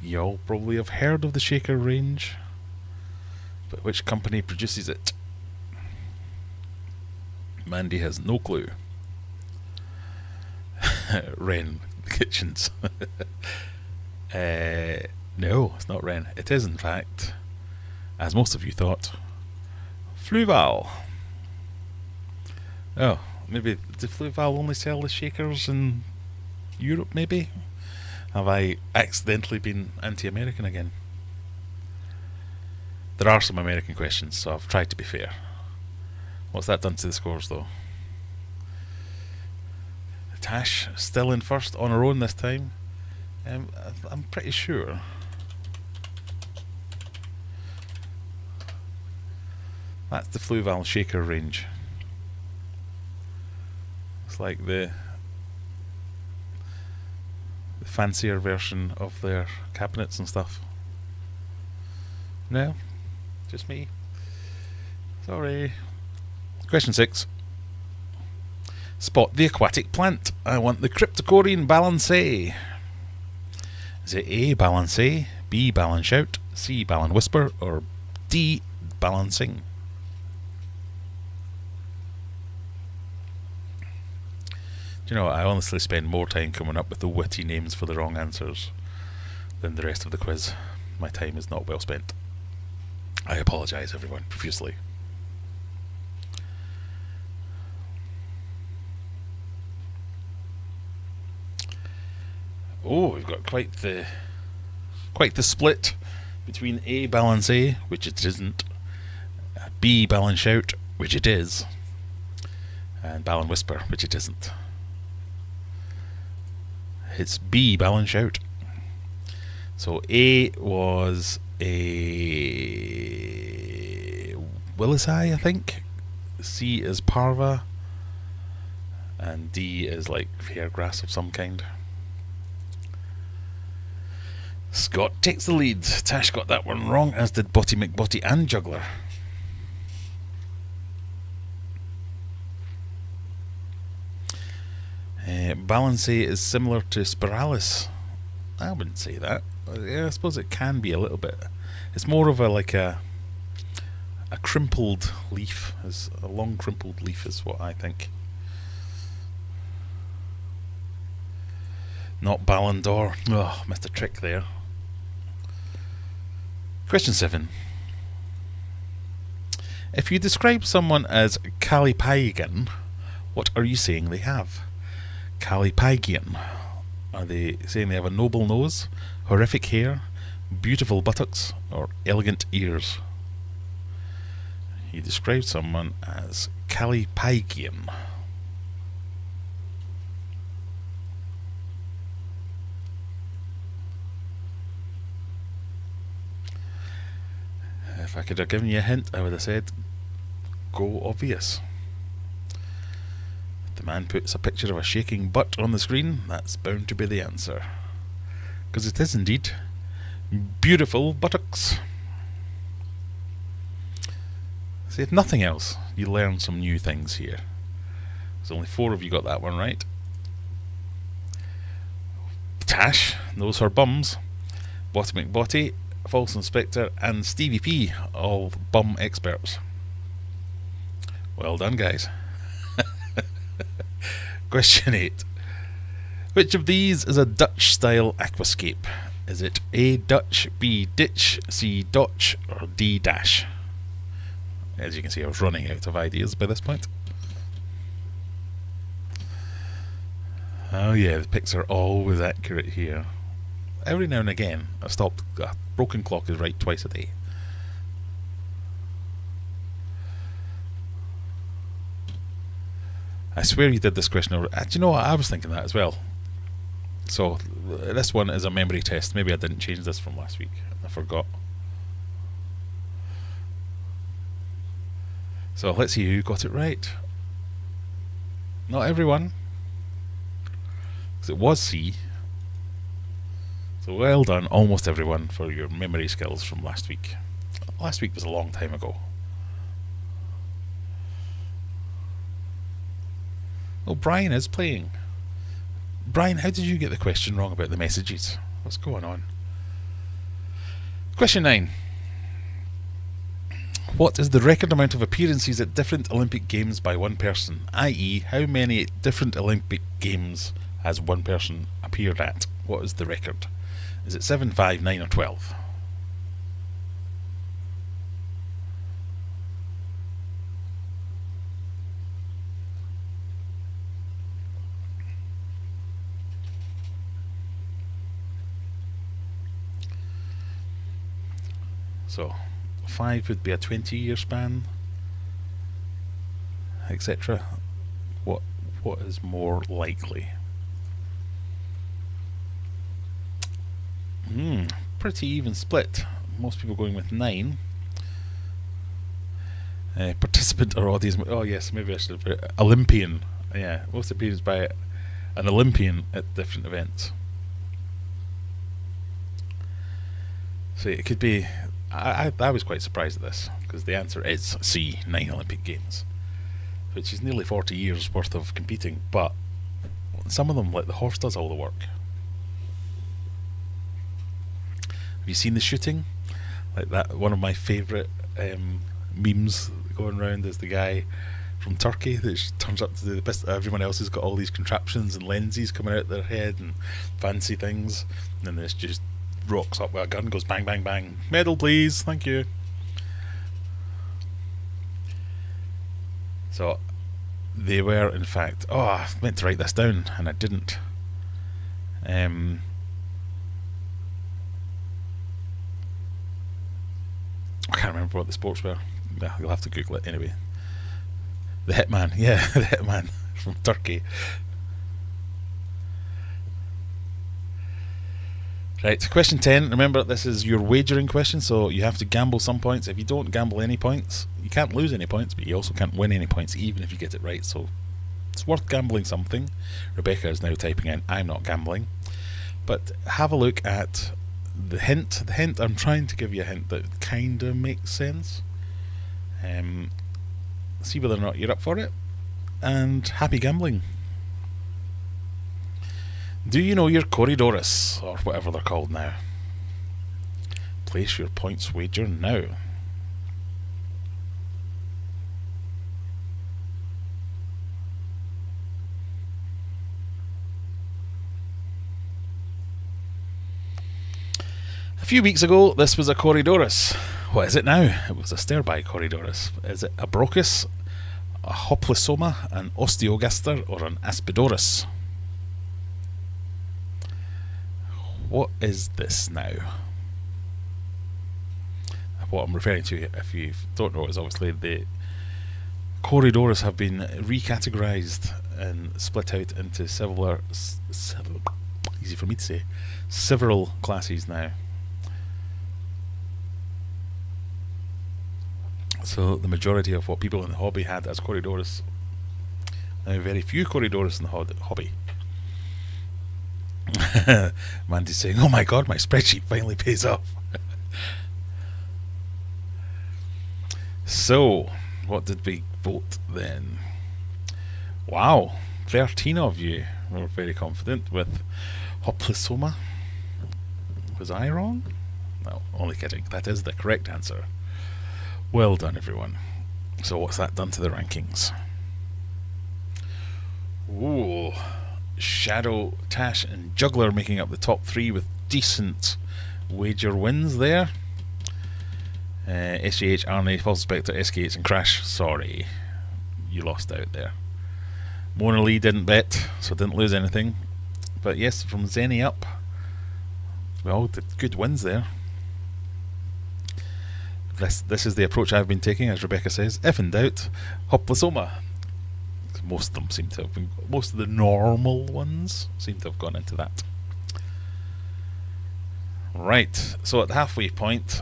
You all probably have heard of the Shaker range, but which company produces it? Mandy has no clue. Wren Kitchens. No, it's not Wren. It is, in fact, as most of you thought, Fluval. Oh, maybe did Fluval only sell the Shakers in Europe, maybe? Have I accidentally been anti-American again? There are some American questions, so I've tried to be fair. What's that done to the scores, though? Tash still in first on her own this time. I'm pretty sure. That's the Fluval Shaker range. It's like the fancier version of their cabinets and stuff. No? Just me? Sorry. Question 6. Spot the aquatic plant. I want the cryptocorean balancea. Is it A, balancea, B, balance shout, C, balance whisper, or D, balancing? Do you know what? I honestly spend more time coming up with the witty names for the wrong answers than the rest of the quiz. My time is not well spent. I apologise, everyone, profusely. Oh, we've got quite the split between A, balancea, which it isn't, B, balance shout, which it is, and balance whisper, which it isn't. It's B, balance shout. So A was a Willisii, I think. C is parva, and D is like hair grass of some kind. Scott takes the lead. Tash got that one wrong, as did Botty McBotty and Juggler. Balancea is similar to Spiralis. I wouldn't say that. Yeah, I suppose it can be a little bit. It's more of a crimpled leaf. As a long crimpled leaf is what I think. Not Ballon d'Or. Oh, missed a trick there. Question 7. If you describe someone as Callipygian, what are you saying they have? Callipygian. Are they saying they have a noble nose, horrific hair, beautiful buttocks, or elegant ears? You describe someone as Callipygian. If I could have given you a hint, I would have said, go obvious. If the man puts a picture of a shaking butt on the screen, that's bound to be the answer. Because it is indeed beautiful buttocks. So if nothing else, you learn some new things here. There's only 4 of you got that one right. Tash knows her bums. Botty McBotty, False Inspector, and Stevie P, all bum experts. Well done, guys. Question 8. Which of these is a Dutch-style aquascape? Is it A, Dutch, B, ditch, C, dotch, or D, dash? As you can see, I was running out of ideas by this point. Oh yeah, the picks are always accurate here. Every now and again, a broken clock is right twice a day. I swear you did this question over. Do you know what? I was thinking that as well. So this one is a memory test. Maybe I didn't change this from last week. I forgot. So let's see who got it right. Not everyone. Because it was C. So well done, almost everyone, for your memory skills from last week. Last week was a long time ago. Oh, Brian is playing. Brian, how did you get the question wrong about the messages? What's going on? Question 9. What is the record amount of appearances at different Olympic Games by one person? I.e., how many different Olympic Games has one person appeared at? What is the record? Is it 7, 5, 9 or 12? So 5 would be a 20-year span, etc. What is more likely? Pretty even split. Most people going with 9. Participant or audience. Oh yes, maybe I should have put it. Olympian. Yeah, most appearance by an Olympian at different events. So it could be. I was quite surprised at this, because the answer is C, 9 Olympic Games, which is nearly 40 years worth of competing, but some of them, like the horse, does all the work. Have you seen the shooting? Like that, one of my favourite memes going around is the guy from Turkey that turns up to do the best. Everyone else has got all these contraptions and lenses coming out their head and fancy things, and then this just rocks up with a gun, goes bang bang bang. Medal please, thank you. So they were in fact, I meant to write this down and I didn't. I can't remember what the sports were. You'll have to Google it anyway. The Hitman, yeah, the Hitman from Turkey. Right, question 10. Remember, this is your wagering question, so you have to gamble some points. If you don't gamble any points, you can't lose any points, but you also can't win any points, even if you get it right. So it's worth gambling something. Rebecca is now typing in, I'm not gambling. But have a look at the hint. The hint, I'm trying to give you a hint that kind of makes sense. See whether or not you're up for it. And happy gambling. Do you know your corridors, or whatever they're called now? Place your points wager now. A few weeks ago, this was a corridorus. What is it now? It was a stare-by corridorus. Is it a brochus, a hoplosoma, an osteogaster, or an aspidorus? What is this now? What I'm referring to, if you don't know, is obviously the corridors have been recategorized and split out into several easy for me to say, several classes now. So the majority of what people in the hobby had as corridors, now very few corridors in the hobby. Mandy's saying, oh my god, my spreadsheet finally pays off. So What did we vote then? Wow, 13 of you were very confident with Hoplosoma. Was I wrong? No, only kidding. That is the correct answer. Well done, everyone. So what's that done to the rankings? Ooh, Shadow, Tash and Juggler making up the top 3 with decent wager wins there. SGH, Arnie, False Spectre, SKH and Crash, sorry, you lost out there. Mona Lee didn't bet, so didn't lose anything. But yes, from Zenny up, well, good wins there. This is the approach I've been taking, as Rebecca says. If in doubt, Hoplosoma. Most of them seem to have been, most of the normal ones seem to have gone into that. Right, so at the halfway point,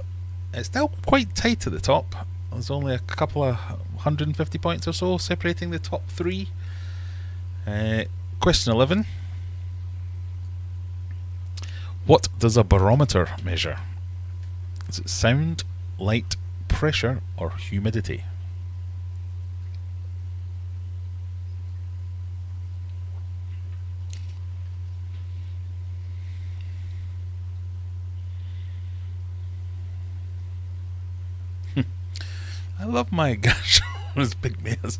it's still quite tight at the top. There's only a couple of 150 points or so separating the top 3. Question 11. What does a barometer measure? Is it sound, light, pressure, or humidity? I love my gosh, those big mares.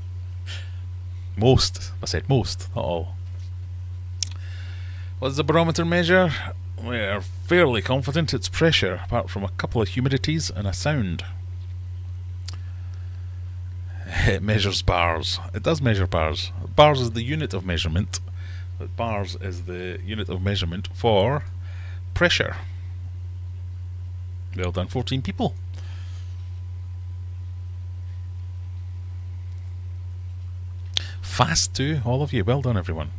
Most. I said most, not all. What does the barometer measure? We're fairly confident it's pressure, apart from a couple of humidities and a sound. It measures bars. It does measure bars. Bars is the unit of measurement, but bars is the unit of measurement for pressure. Well done, 14 people. Fast too, all of you. Well done, everyone.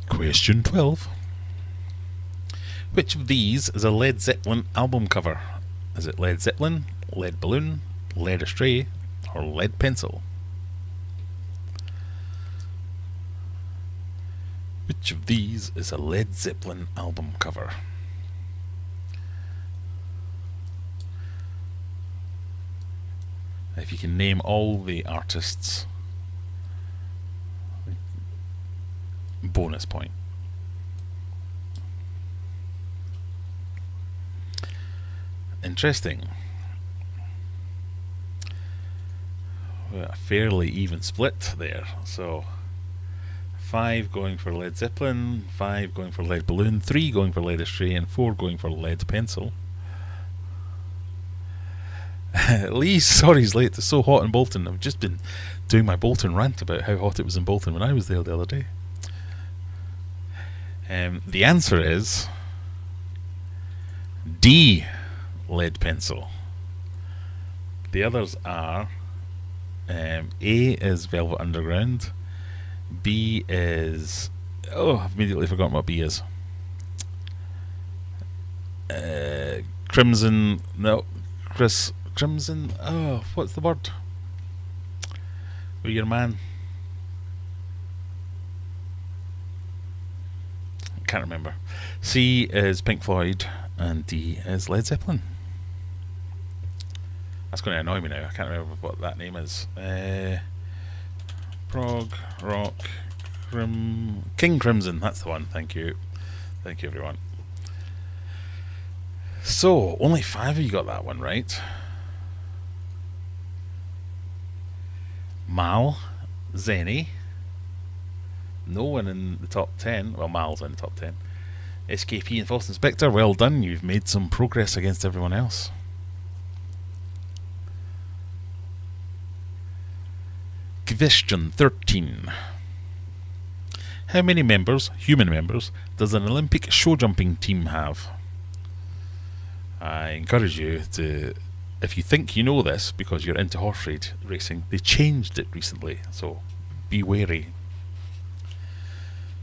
Question 12. Which of these is a Led Zeppelin album cover? Is it Led Zeppelin, Lead Balloon, Led Astray, or Lead Pencil? Which of these is a Led Zeppelin album cover? If you can name all the artists, bonus point. Interesting. Well, a fairly even split there. So 5 going for Led Zeppelin, 5 going for Lead Balloon, 3 going for Lead Astray, and 4 going for Lead Pencil. Lee, sorry he's late. It's so hot in Bolton. I've just been doing my Bolton rant about how hot it was in Bolton when I was there the other day. The answer is D, Lead Pencil. The others are A is Velvet Underground, B is, oh, I've immediately forgotten what B is. Crimson, no, Crimson, oh, what's the word? With your man. Can't remember. C is Pink Floyd and D is Led Zeppelin. That's going to annoy me now. I can't remember what that name is. Prog Rock King Crimson. That's the one. Thank you. Thank you, everyone. So only 5 of you got that one right. Mal, Zenny, no one in the top 10. Well, Mal's in the top 10. SKP and False Inspector, well done. You've made some progress against everyone else. Question 13. How many members, human members, does an Olympic show jumping team have? I encourage you to, if you think you know this because you're into horse racing, they changed it recently, so be wary.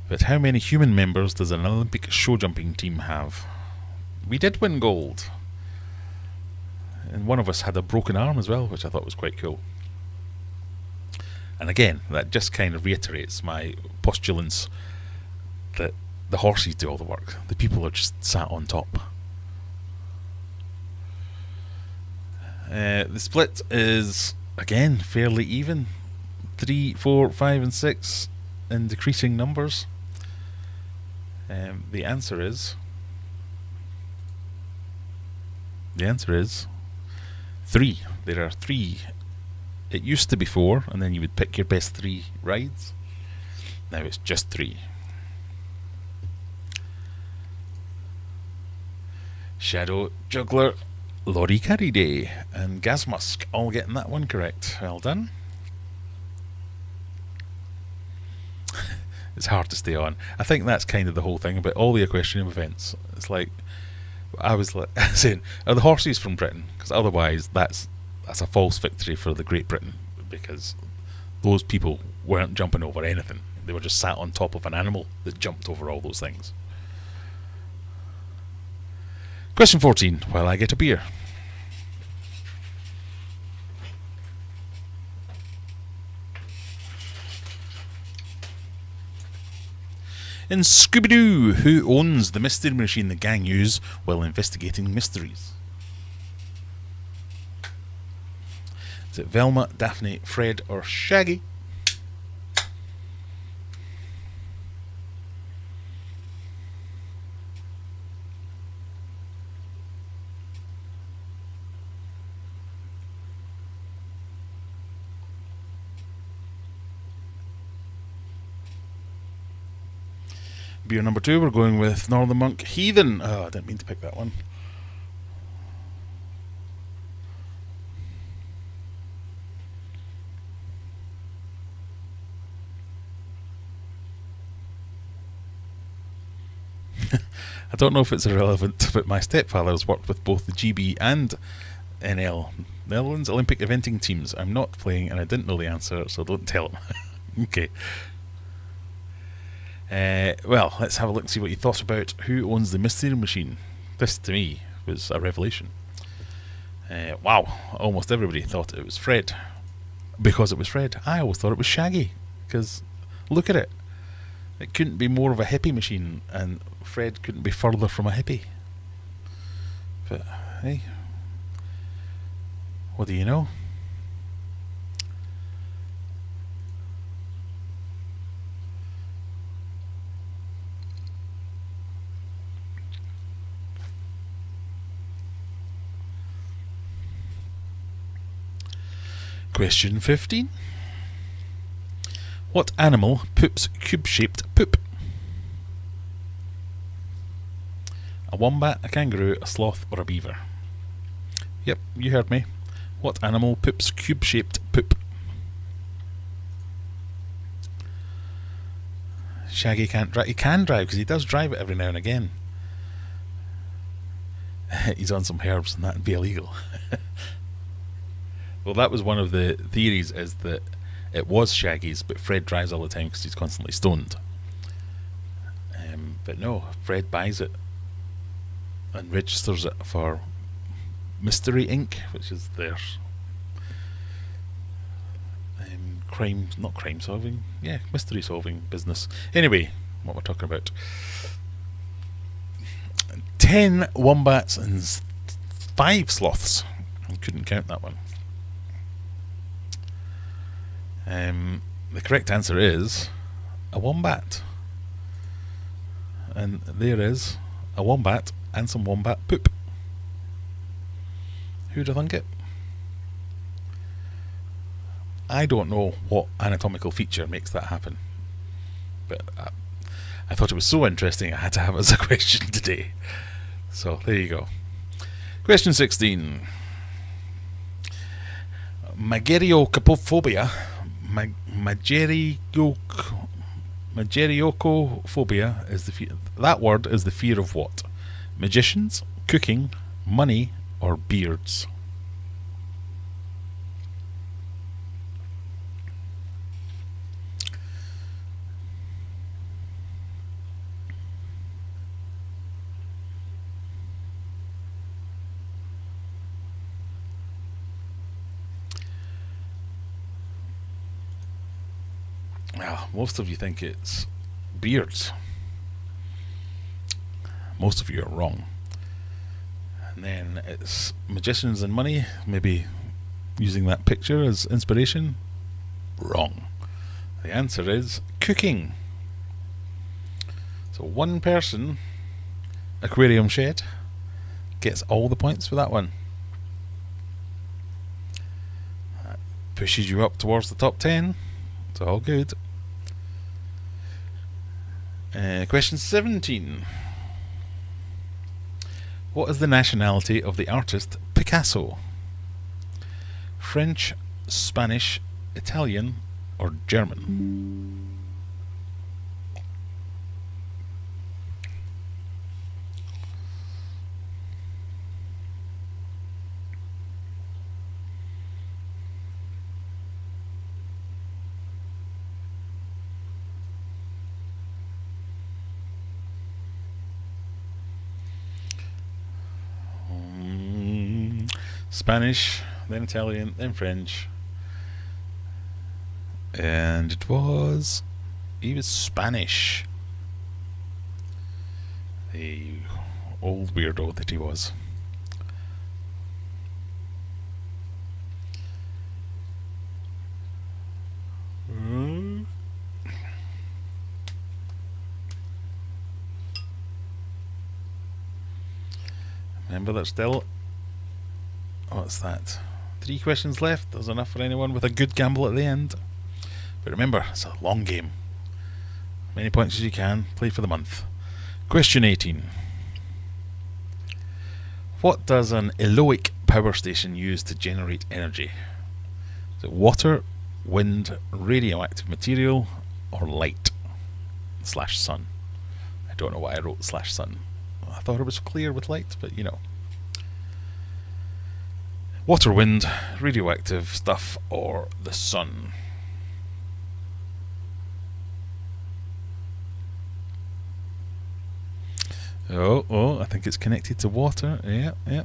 But how many human members does an Olympic show jumping team have? We did win gold. And one of us had a broken arm as well, which I thought was quite cool. And again, that just kind of reiterates my postulance that the horses do all the work. The people are just sat on top. The split is, again, fairly even. 3, 4, 5 and 6 in decreasing numbers. The answer is 3. There are 3. It used to be 4, and then you would pick your best 3 rides. Now it's just 3. Shadow Juggler, Lorry Carry Day, and Gazmusk all getting that one correct. Well done. It's hard to stay on. I think that's kind of the whole thing about all the Aquarium events. It's like, I was like saying, are the horses from Britain? Because otherwise that's a false victory for the Great Britain, because those people weren't jumping over anything. They were just sat on top of an animal that jumped over all those things. Question 14, while I get a beer. In Scooby-Doo, who owns the mystery machine the gang use while investigating mysteries? Is it Velma, Daphne, Fred, or Shaggy? Beer number 2, we're going with Northern Monk Heathen. Oh, I didn't mean to pick that one. I don't know if it's irrelevant, but my stepfather has worked with both the GB and NL, Netherlands Olympic eventing teams. I'm not playing, and I didn't know the answer, so don't tell him. Okay. Well, let's have a look and see what you thought about who owns the mystery machine. This, to me, was a revelation. Wow, almost everybody thought it was Fred. Because it was Fred. I always thought it was Shaggy, because look at it. It couldn't be more of a hippie machine, and Fred couldn't be further from a hippie. But, hey, what do you know? Question 15. What animal poops cube-shaped poop? A wombat, a kangaroo, a sloth, or a beaver? Yep, you heard me. What animal poops cube-shaped poop? Shaggy can't drive. He can drive, because he does drive it every now and again. He's on some herbs, and that'd be illegal. Well, that was one of the theories, is that it was Shaggy's, but Fred drives all the time because he's constantly stoned. But no, Fred buys it and registers it for Mystery Inc., which is their mystery solving business. Anyway, what we're talking about. 10 wombats and 5 sloths. I couldn't count that one. The correct answer is a wombat. And there is a wombat and some wombat poop. Who'd have thunk it? I don't know what anatomical feature makes that happen, but I thought it was so interesting I had to have it as a question today. So there you go. Question 16. Mageriocophobia. Mageriocophobia is that word is the fear of what? Magicians, cooking, money, or beards? Well, most of you think it's beards. Most of you are wrong. And then it's magicians and money, maybe using that picture as inspiration. Wrong. The answer is cooking. So one person, Aquarium Shed, gets all the points for that one. That pushes you up towards the top 10. It's all good. Question 17. What is the nationality of the artist Picasso? French, Spanish, Italian, or German? Spanish, then Italian, then French. And he was Spanish. The old weirdo that he was. Remember, there's still, what's that? 3 questions left. There's enough for anyone with a good gamble at the end. But remember, it's a long game. Many points as you can. Play for the month. Question 18. What does an eloic power station use to generate energy? Is it water, wind, radioactive material, or light? / sun. I don't know why I wrote / sun. I thought it was clear with light, but you know. Water, wind, radioactive stuff, or the sun? Oh, I think it's connected to water. Yeah.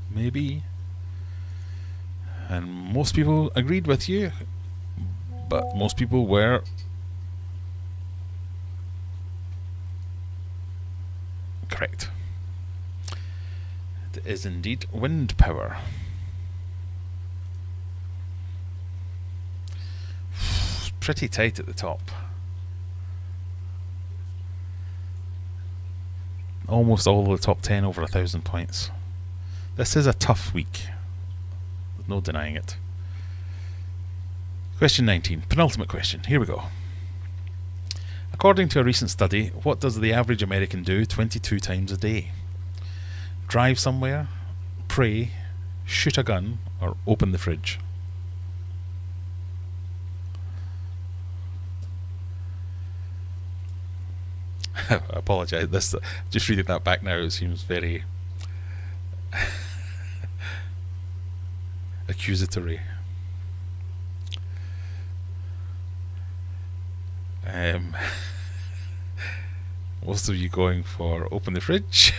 Maybe. And most people agreed with you, but most people were correct. It is indeed wind power. Pretty tight at the top. Almost all of the top 10 over 1,000 points. This is a tough week. There's no denying it. Question 19, penultimate question. Here we go. According to a recent study, what does the average American do 22 times a day? Drive somewhere, pray, shoot a gun, or open the fridge? I apologise. Just reading that back now, it seems very accusatory. Most of you going for open the fridge.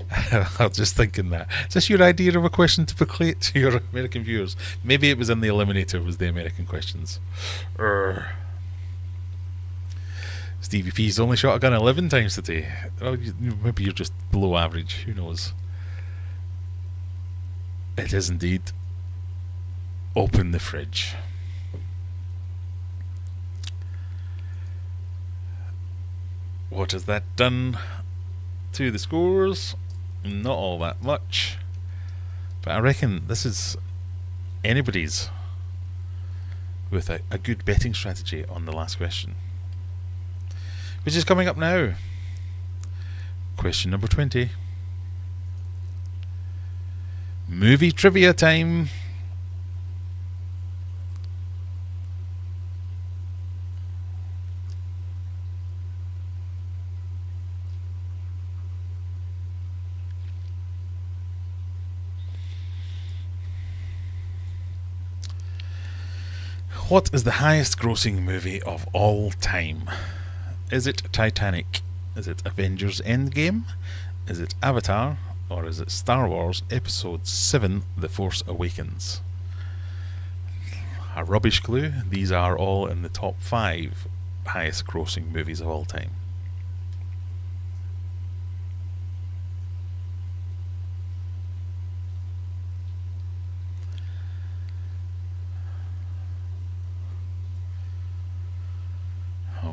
I was just thinking that. Is this your idea of a question to placate to your American viewers? Maybe it was in the Eliminator, was the American questions. Stevie P's only shot a gun 11 times today. Well, maybe you're just below average. Who knows? It is indeed open the fridge. What has that done to the scores? Not all that much. But I reckon this is anybody's with a good betting strategy on the last question, which is coming up now. Question number 20. Movie trivia time. What is the highest grossing movie of all time? Is it Titanic? Is it Avengers Endgame? Is it Avatar? Or is it Star Wars Episode 7 The Force Awakens? A rubbish clue. These are all in the top 5 highest grossing movies of all time.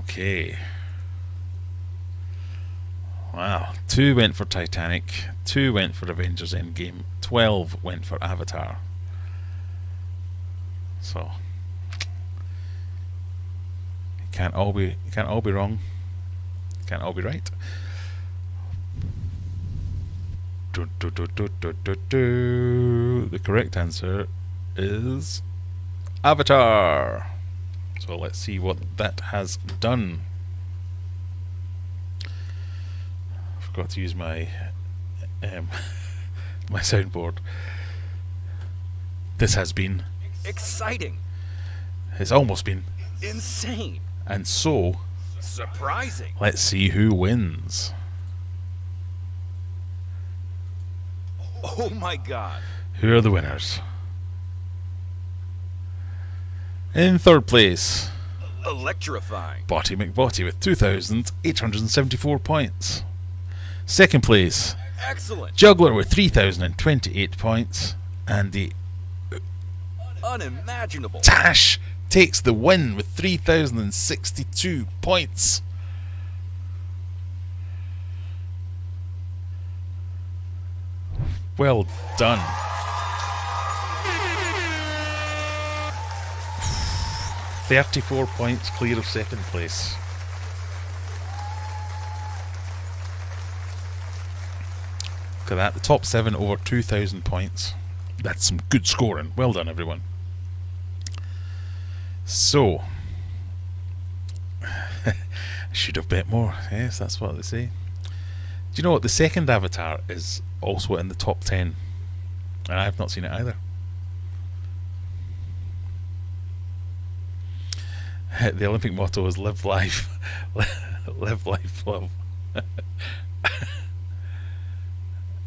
Okay. Wow. 2 went for Titanic, 2 went for Avengers Endgame, 12 went for Avatar. So it can't all be wrong. Can't all be right. The correct answer is Avatar. So let's see what that has done. I forgot to use my my soundboard. This has been exciting. It's almost been insane. And so surprising. Let's see who wins. Oh my god. Who are the winners? In third place, electrifying, Botty McBotty with 2,874 points. Second place, excellent, Juggler with 3,028 points. And the unimaginable Tash takes the win with 3,062 points. Well done. 34 points clear of second place. Look at that, the top 7 over 2,000 points. That's some good scoring. Well done, everyone. So, I should have bet more. Yes, that's what they say. Do you know what? The second Avatar is also in the top 10. And I have not seen it either. The Olympic motto is live life. Live life, love.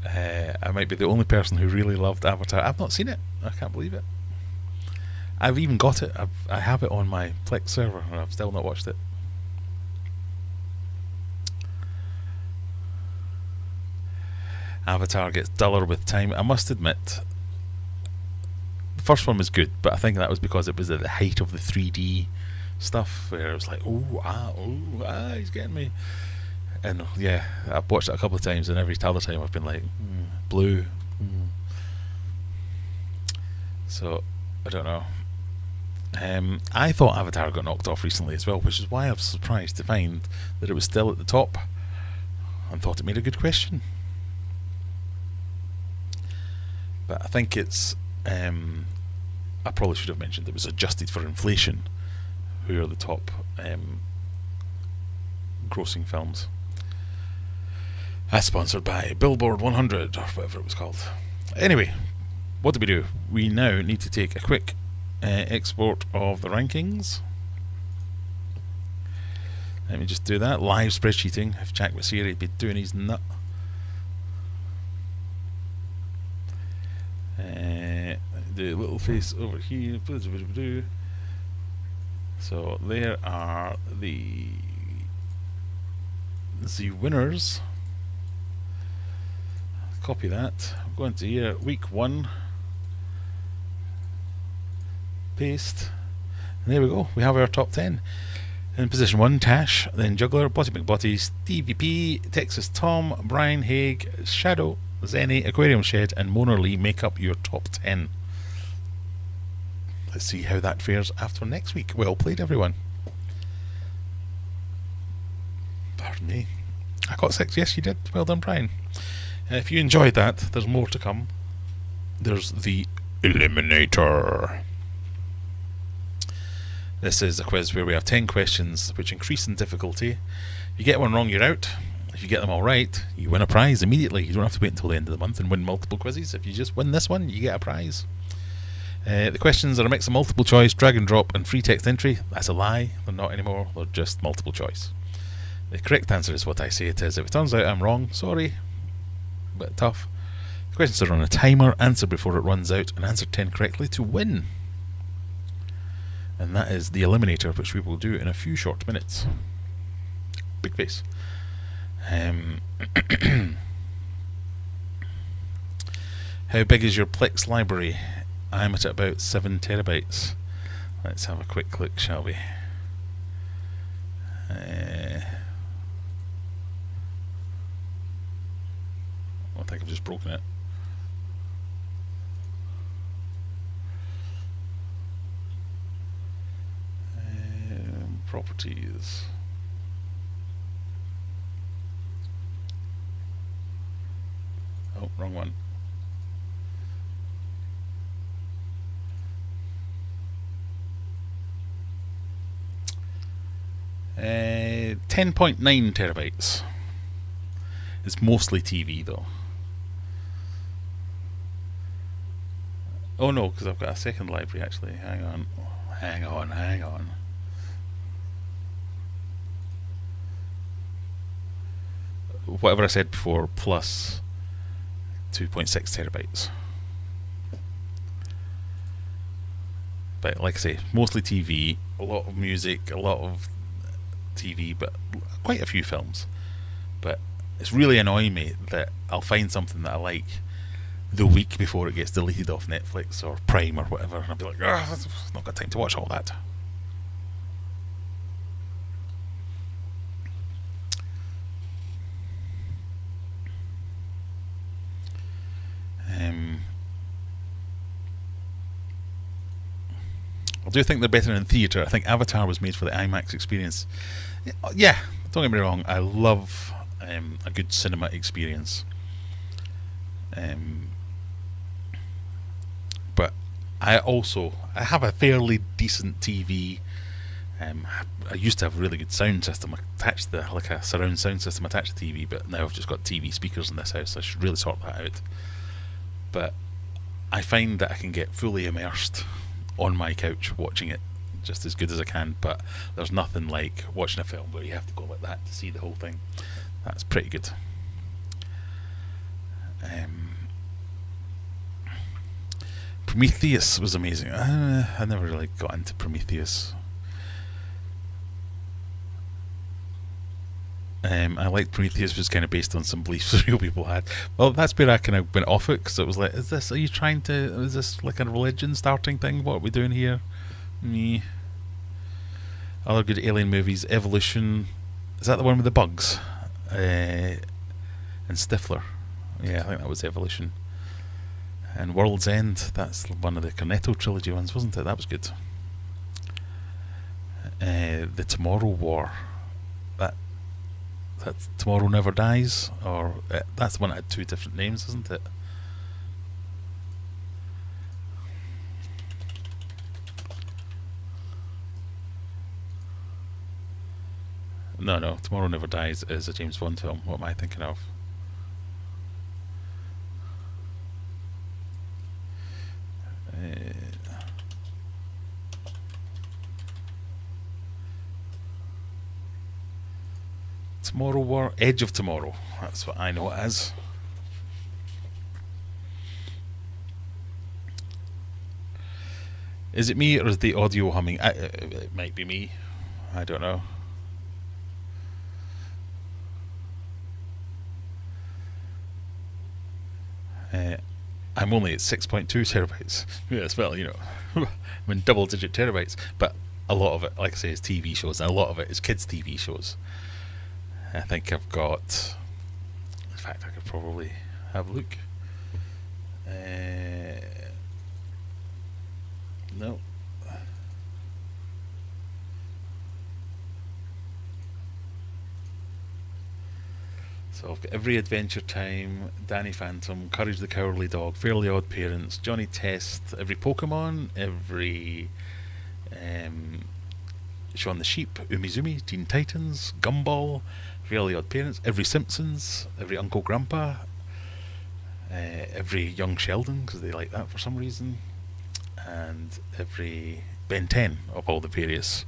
I might be the only person who really loved Avatar. I've not seen it. I can't believe it. I've even got it. I have it on my Plex server and I've still not watched it. Avatar gets duller with time. I must admit, the first one was good, but I think that was because it was at the height of the 3D stuff, where it was like, oh, he's getting me. And yeah, I've watched it a couple of times, and every other time I've been like, blue. So, I don't know. I thought Avatar got knocked off recently as well, which is why I was surprised to find that it was still at the top, and thought it made a good question. But I think it's, I probably should have mentioned it was adjusted for inflation, who are the top grossing films. As sponsored by Billboard 100, or whatever it was called. Anyway, what do we do? We now need to take a quick export of the rankings. Let me just do that. Live spreadsheeting. If Jack was here, he'd be doing his nut. The little face over here. So there are the winners. Copy that. I'm going to here, week 1. Paste. And there we go. We have our top 10. In position 1, Tash, then Juggler, Botty McBotty, Stevie P, Texas Tom, Brian Haig, Shadow, Zenny, Aquarium Shed, and Mona Lee make up your top 10. Let's see how that fares after next week. Well played, everyone. Pardon me. I got 6. Yes, you did. Well done, Brian. If you enjoyed that, there's more to come. There's the Eliminator. This is a quiz where we have 10 questions which increase in difficulty. If you get one wrong, you're out. If you get them all right, you win a prize immediately. You don't have to wait until the end of the month and win multiple quizzes. If you just win this one, you get a prize. The questions are a mix of multiple choice, drag and drop, and free text entry. That's a lie. They're not anymore. They're just multiple choice. The correct answer is what I say it is. If it turns out I'm wrong, sorry. Bit tough. The questions are on a timer. Answer before it runs out, and answer 10 correctly to win. And that is the Eliminator, which we will do in a few short minutes. Big face. How big is your Plex library? I'm at about 7 terabytes. Let's have a quick look, shall we? I think I've just broken it. Properties. Oh, wrong one. Uh, 10.9 terabytes. It's mostly TV though. Oh no, because I've got a second library actually. Hang on. Whatever I said before, plus 2.6 terabytes. But like I say, mostly TV, a lot of music, a lot of TV, but quite a few films. But it's really annoying me that I'll find something that I like the week before it gets deleted off Netflix or Prime or whatever, and I'll be like, I've not got time to watch all that. I do think they're better in theatre. I think Avatar was made for the IMAX experience. Yeah, don't get me wrong, I love a good cinema experience. But I have a fairly decent TV. I used to have a really good sound system attached to like a surround sound system attached to TV, but now I've just got TV speakers in this house, so I should really sort that out. But I find that I can get fully immersed on my couch watching it just as good as I can, but there's nothing like watching a film where you have to go like that to see the whole thing. That's pretty good. Prometheus was amazing. I never really got into Prometheus. I liked Prometheus was kind of based on some beliefs real people had. Well, that's where I kind of went off it, because it was like, is this like a religion starting thing? What are we doing here? Me. Other good alien movies, Evolution. Is that the one with the bugs? And Stifler. Yeah, I think that was Evolution. And World's End, that's one of the Cornetto trilogy ones, wasn't it? That was good. The Tomorrow War. That's Tomorrow Never Dies, or that's the one that had two different names, isn't it? No, Tomorrow Never Dies is a James Bond film. What am I thinking of? Tomorrow War, Edge of Tomorrow. That's what I know it as. Is it me or is the audio humming? It might be me. I don't know. I'm only at 6.2 terabytes. Yes, well, you know, I'm in double-digit terabytes. But a lot of it, like I say, is TV shows, and a lot of it is kids' TV shows. I think I've got. In fact, I could probably have a look. No. So I've got every Adventure Time, Danny Phantom, Courage the Cowardly Dog, Fairly Odd Parents, Johnny Test, every Pokemon, every Shaun the Sheep, Umizoomi, Teen Titans, Gumball, Fairly Odd Parents, every Simpsons, every Uncle Grandpa, every Young Sheldon, because they like that for some reason, and every Ben 10 of all the various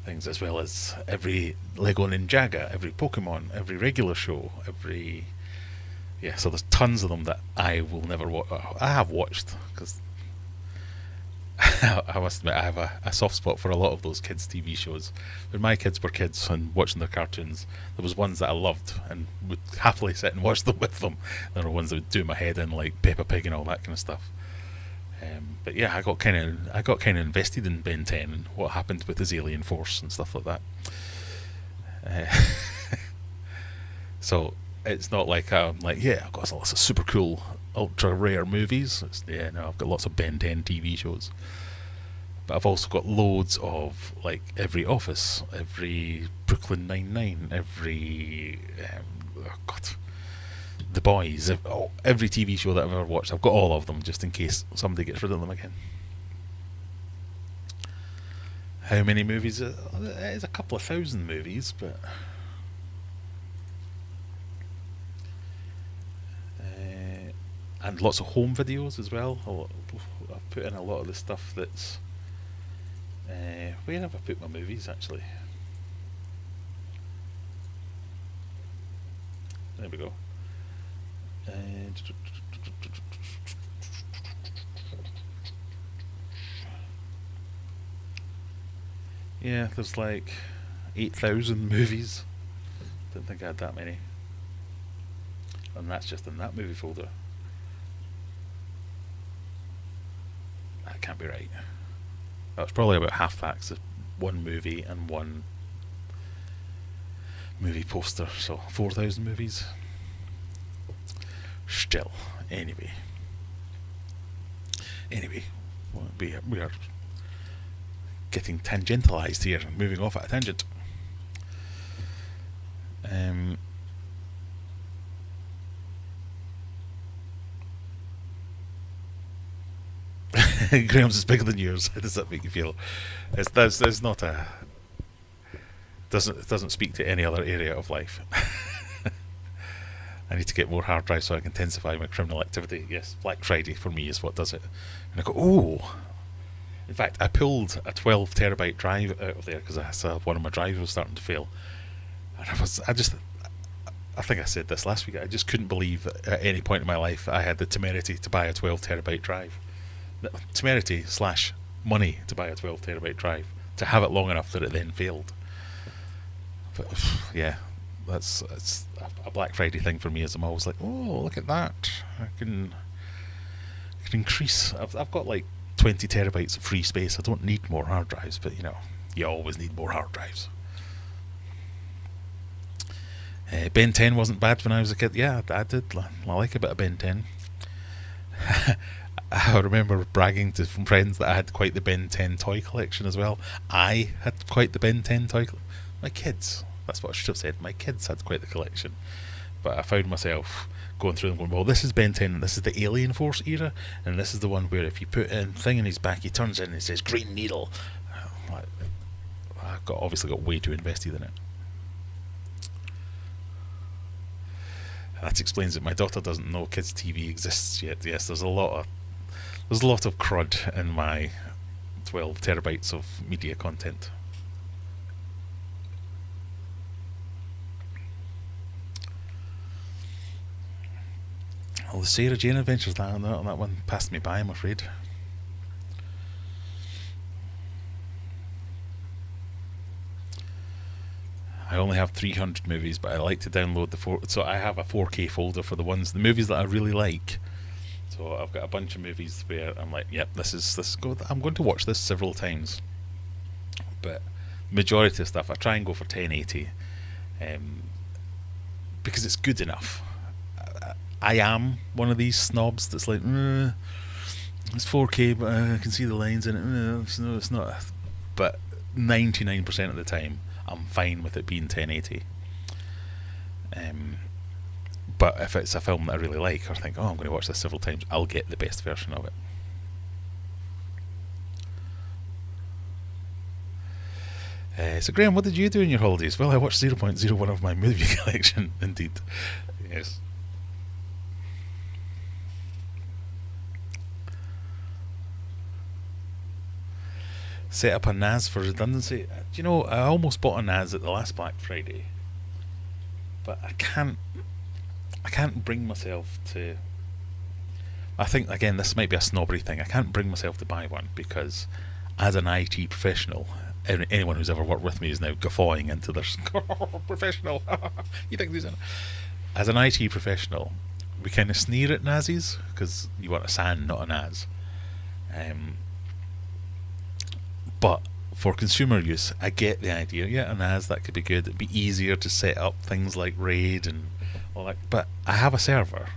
things, as well as every Lego Ninjaga, every Pokemon, every regular show, every... Yeah, so there's tons of them that I will never watch. I have watched, because I must admit I have a soft spot for a lot of those kids' TV shows. When my kids were kids and watching their cartoons, there was ones that I loved and would happily sit and watch them with them. There were ones that would do my head in, like Peppa Pig and all that kind of stuff. But yeah, I got kind of invested in Ben 10 and what happened with his alien force and stuff like that. Uh, so it's not like I'm like, yeah, I've got lots of super cool, ultra rare movies. No, I've got lots of Ben 10 TV shows. But I've also got loads of like every Office, every Brooklyn Nine-Nine, every The Boys, every TV show that I've ever watched. I've got all of them just in case somebody gets rid of them again. How many movies? It's a couple of thousand movies, but and lots of home videos as well. I've put in a lot of the stuff that's. Where have I put my movies actually? There we go. Yeah, there's like 8,000 movies. Didn't think I had that many. And that's just in that movie folder. That can't be right. That's probably about half that, 'cause one movie and one movie poster, so 4,000 movies. Still, anyway, we are getting tangentialized here, moving off at a tangent. Graham's is bigger than yours. How does that make you feel? There's not a doesn't speak to any other area of life. I need to get more hard drives so I can intensify my criminal activity. Yes, Black Friday for me is what does it. And I go, oh. In fact, I pulled a 12 terabyte drive out of there because I saw one of my drives was starting to fail. And I think I said this last week. I just couldn't believe that at any point in my life I had the temerity to buy a 12 terabyte drive. Temerity / money to buy a 12 terabyte drive, to have it long enough that it then failed. But yeah, it's a Black Friday thing for me, as I'm always like, oh, look at that, I can increase. I've got like 20 terabytes of free space. I don't need more hard drives, but you always need more hard drives. Ben 10 wasn't bad when I was a kid. Yeah, I did. I like a bit of Ben 10. I remember bragging to some friends that I had quite the Ben 10 toy collection as well. I had quite the Ben 10 toy collection. My kids, that's what I should have said. My kids had quite the collection. But I found myself going through them going, well, this is Ben 10, and this is the Alien Force era, and this is the one where if you put a thing in his back, he turns in and it says Green Needle. I've obviously got way too invested in it. That explains that my daughter doesn't know kids' TV exists yet. Yes, there's a lot of crud in my 12 terabytes of media content. Well, the Sarah Jane Adventures, that one passed me by, I'm afraid. I only have 300 movies, but I like to download so I have a 4K folder for the movies that I really like. So I've got a bunch of movies where I'm like, yep, this is good. I'm going to watch this several times. But majority of stuff, I try and go for 1080, because it's good enough. I am one of these snobs that's like, it's 4K, but I can see the lines in it. It's not. But 99% of the time, I'm fine with it being 1080. But if it's a film that I really like, or think, oh, I'm going to watch this several times, I'll get the best version of it. So Graham, what did you do in your holidays? Well, I watched 0.01 of my movie collection, indeed. Yes. Set up a NAS for redundancy. Do you know, I almost bought a NAS at the last Black Friday, but I can't bring myself to. I think, again, this might be a snobbery thing. I can't bring myself to buy one because, as an IT professional, anyone who's ever worked with me is now guffawing into their professional. You think these are? As an IT professional, we kind of sneer at NASes because you want a SAN, not a NAS. But for consumer use, I get the idea. Yeah, a NAS, that could be good. It'd be easier to set up things like RAID and all that. But I have a server,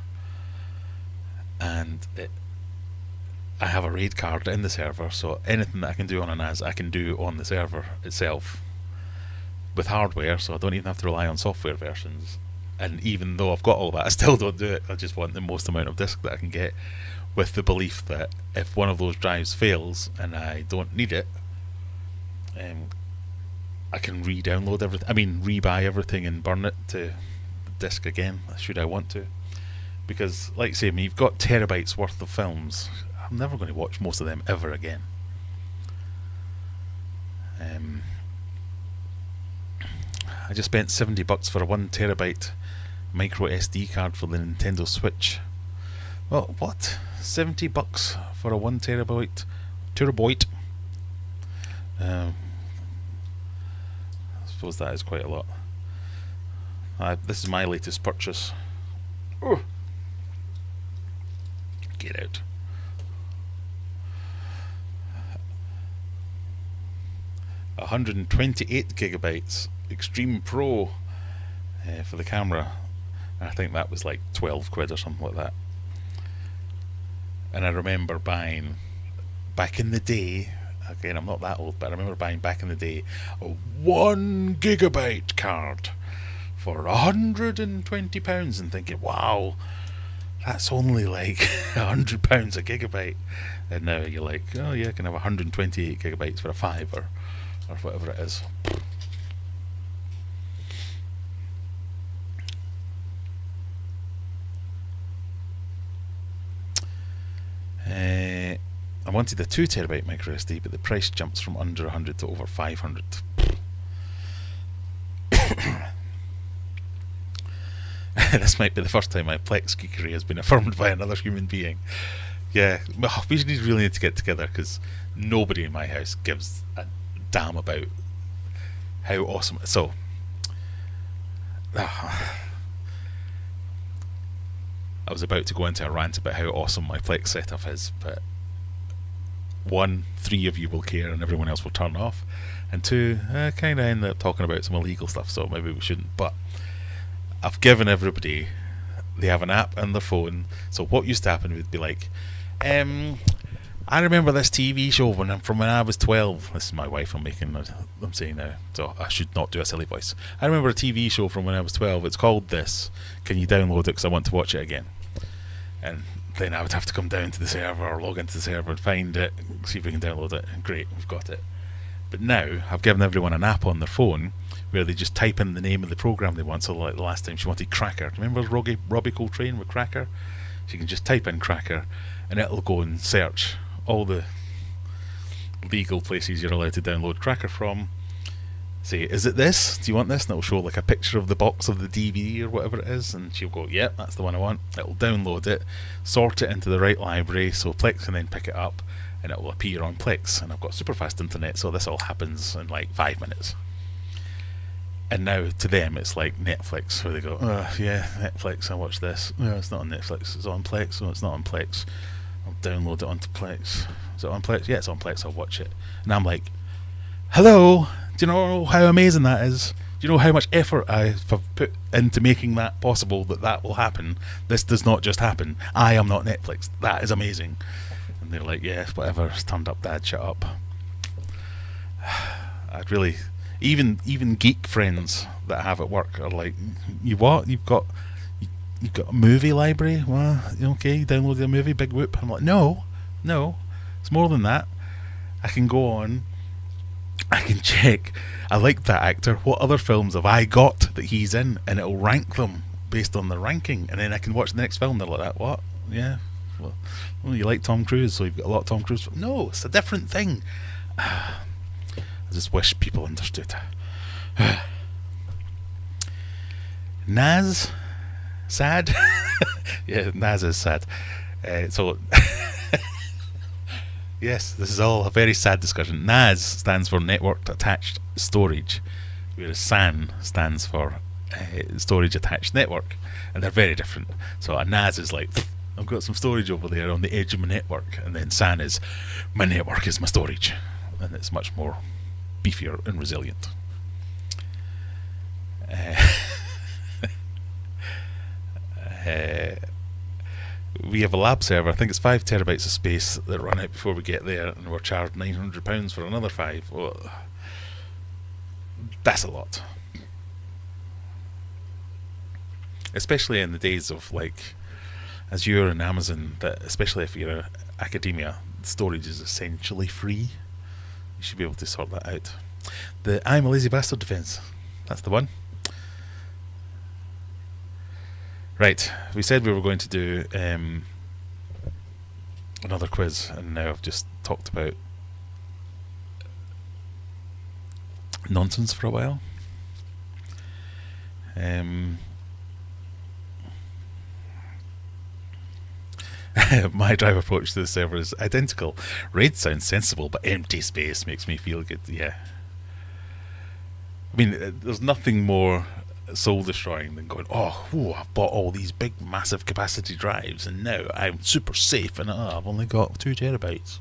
and I have a RAID card in the server, so anything that I can do on a NAS, I can do on the server itself with hardware, so I don't even have to rely on software versions. And even though I've got all that, I still don't do it. I just want the most amount of disk that I can get, with the belief that if one of those drives fails and I don't need it, I can re-download everything. I mean, re-buy everything and burn it to the disk again, should I want to. Because, like I say, when you've got terabytes worth of films, I'm never going to watch most of them ever again. I just spent $70 for a 1 terabyte micro SD card for the Nintendo Switch. Well, what? $70 for a 1 terabyte? I suppose that is quite a lot. This is my latest purchase. Oh. Get out. $128 gigabytes Extreme Pro for the camera. I think that was like 12 quid or something like that. And I remember buying, back in the day, again I'm not that old, but I remember buying back in the day a 1 gigabyte card for £120 and thinking, wow, that's only like £100 a gigabyte. And now you're like, oh yeah, I can have 128 gigabytes for a fiver or whatever it is. I wanted a 2 terabyte micro SD, but the price jumps from under 100 to over 500. This might be the first time my Plex geekery has been affirmed by another human being. Yeah, we really need to get together, because nobody in my house gives a damn about how awesome. So, I was about to go into a rant about how awesome my Plex setup is, but 1, 3 of you will care and everyone else will turn off, and 2, I kind of end up talking about some illegal stuff, so maybe we shouldn't. But I've given everybody, they have an app on their phone. So what used to happen would be like, I remember this TV show when I was 12. This is my wife I'm saying now, so I should not do a silly voice. I remember a TV show from when I was 12. It's called this. Can you download it, because I want to watch it again? And then I would have to come down to the server or log into the server and find it, see if we can download it, and great, we've got it. But now I've given everyone an app on their phone where they just type in the name of the program they want. So like the last time she wanted Cracker. Remember Robbie Coltrane with Cracker? She can just type in Cracker and it'll go and search all the legal places you're allowed to download Cracker from. Say, is it this? Do you want this? And it'll show like a picture of the box of the DVD or whatever it is, and she'll go, yep, that's the one I want. It'll download it, sort it into the right library, so Plex can then pick it up and it will appear on Plex. And I've got super fast internet, so this all happens in like 5 minutes. And now to them it's like Netflix, where they go, oh yeah, Netflix, I watch this. No, it's not on Netflix, it's on Plex. No, it's not on Plex. I'll download it onto Plex. Is it on Plex? Yeah, it's on Plex, I'll watch it. And I'm like, hello, do you know how amazing that is? Do you know how much effort I've put into making that possible, that will happen? This does not just happen. I am not Netflix. That is amazing. And they're like, yeah, whatever, it's turned up, Dad, shut up. I'd really... Even geek friends that I have at work are like, you what? You've got a movie library? Well, okay, you downloaded a movie, big whoop. I'm like, no, it's more than that. I can go on, I can check, I like that actor, what other films have I got that he's in, and it'll rank them based on the ranking, and then I can watch the next film. They're like, that, what? Yeah, well, you like Tom Cruise, so you've got a lot of Tom Cruise. No, it's a different thing. I just wish people understood. Naz? Sad? Yeah, Naz is sad. So, yes, this is all a very sad discussion. NAS stands for Networked Attached Storage, whereas SAN stands for Storage Attached Network, and they're very different. So a NAS is like, I've got some storage over there on the edge of my network, and then SAN is, my network is my storage, and it's much more beefier and resilient. We have a lab server. I think it's 5 terabytes of space that run out before we get there, and we're charged £900 for another 5. Well, that's a lot. Especially in the days of like Azure and Amazon, that especially if you're academia, storage is essentially free. You should be able to sort that out. The I'm a lazy bastard defense. That's the one. Right, we said we were going to do another quiz, and now I've just talked about nonsense for a while. My drive approach to the server is identical. Raid sounds sensible, but empty space makes me feel good. Yeah. I mean, there's nothing more soul-destroying than going, I've bought all these big, massive capacity drives, and now I'm super safe, and I've only got 2 terabytes.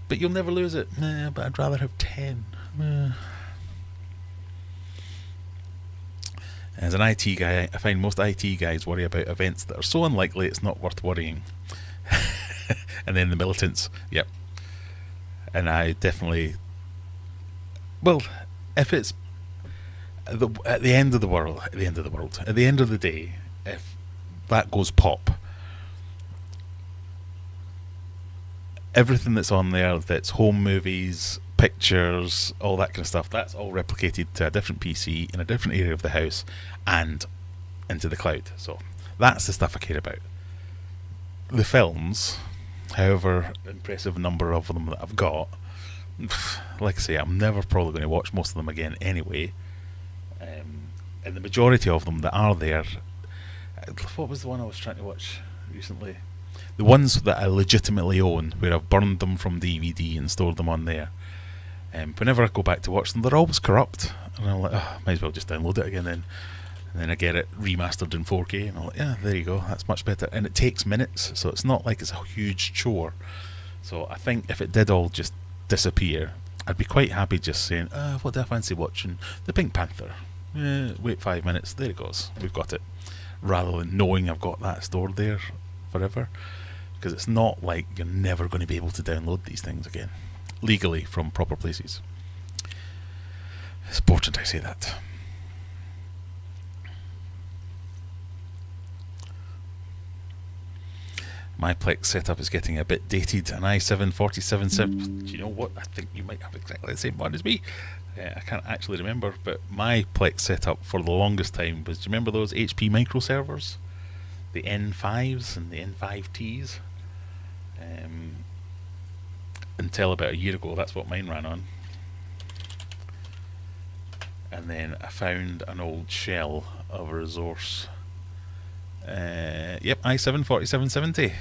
But you'll never lose it. But I'd rather have 10. As an IT guy, I find most IT guys worry about events that are so unlikely it's not worth worrying. And then the militants, yep. And I definitely, well, if it's at the end of the world, at the end of the day, if that goes pop, everything that's on there, that's home movies, pictures, all that kind of stuff, that's all replicated to a different PC in a different area of the house and into the cloud. So that's the stuff I care about. The films, however impressive number of them that I've got, like I say, I'm never probably going to watch most of them again anyway. And the majority of them that are there, what was the one I was trying to watch recently? The ones that I legitimately own, where I've burned them from DVD and stored them on there. Whenever I go back to watch them, they're always corrupt, and I'm like, might as well just download it again then. And then I get it remastered in 4K, and I'm like, yeah, there you go, that's much better. And it takes minutes, so it's not like it's a huge chore. So I think if it did all just disappear, I'd be quite happy just saying, what do I fancy watching? The Pink Panther. Wait 5 minutes, there it goes, we've got it. Rather than knowing I've got that stored there forever. Because it's not like you're never going to be able to download these things again legally from proper places. It's important I say that. My Plex setup is getting a bit dated. An i7-4770. Do you know what? I think you might have exactly the same one as me. I can't actually remember, but my Plex setup for the longest time was, do you remember those HP micro servers? The N5s and the N5Ts? Until about a year ago, that's what mine ran on. And then I found an old shell of a resource. Yep, i7-4770.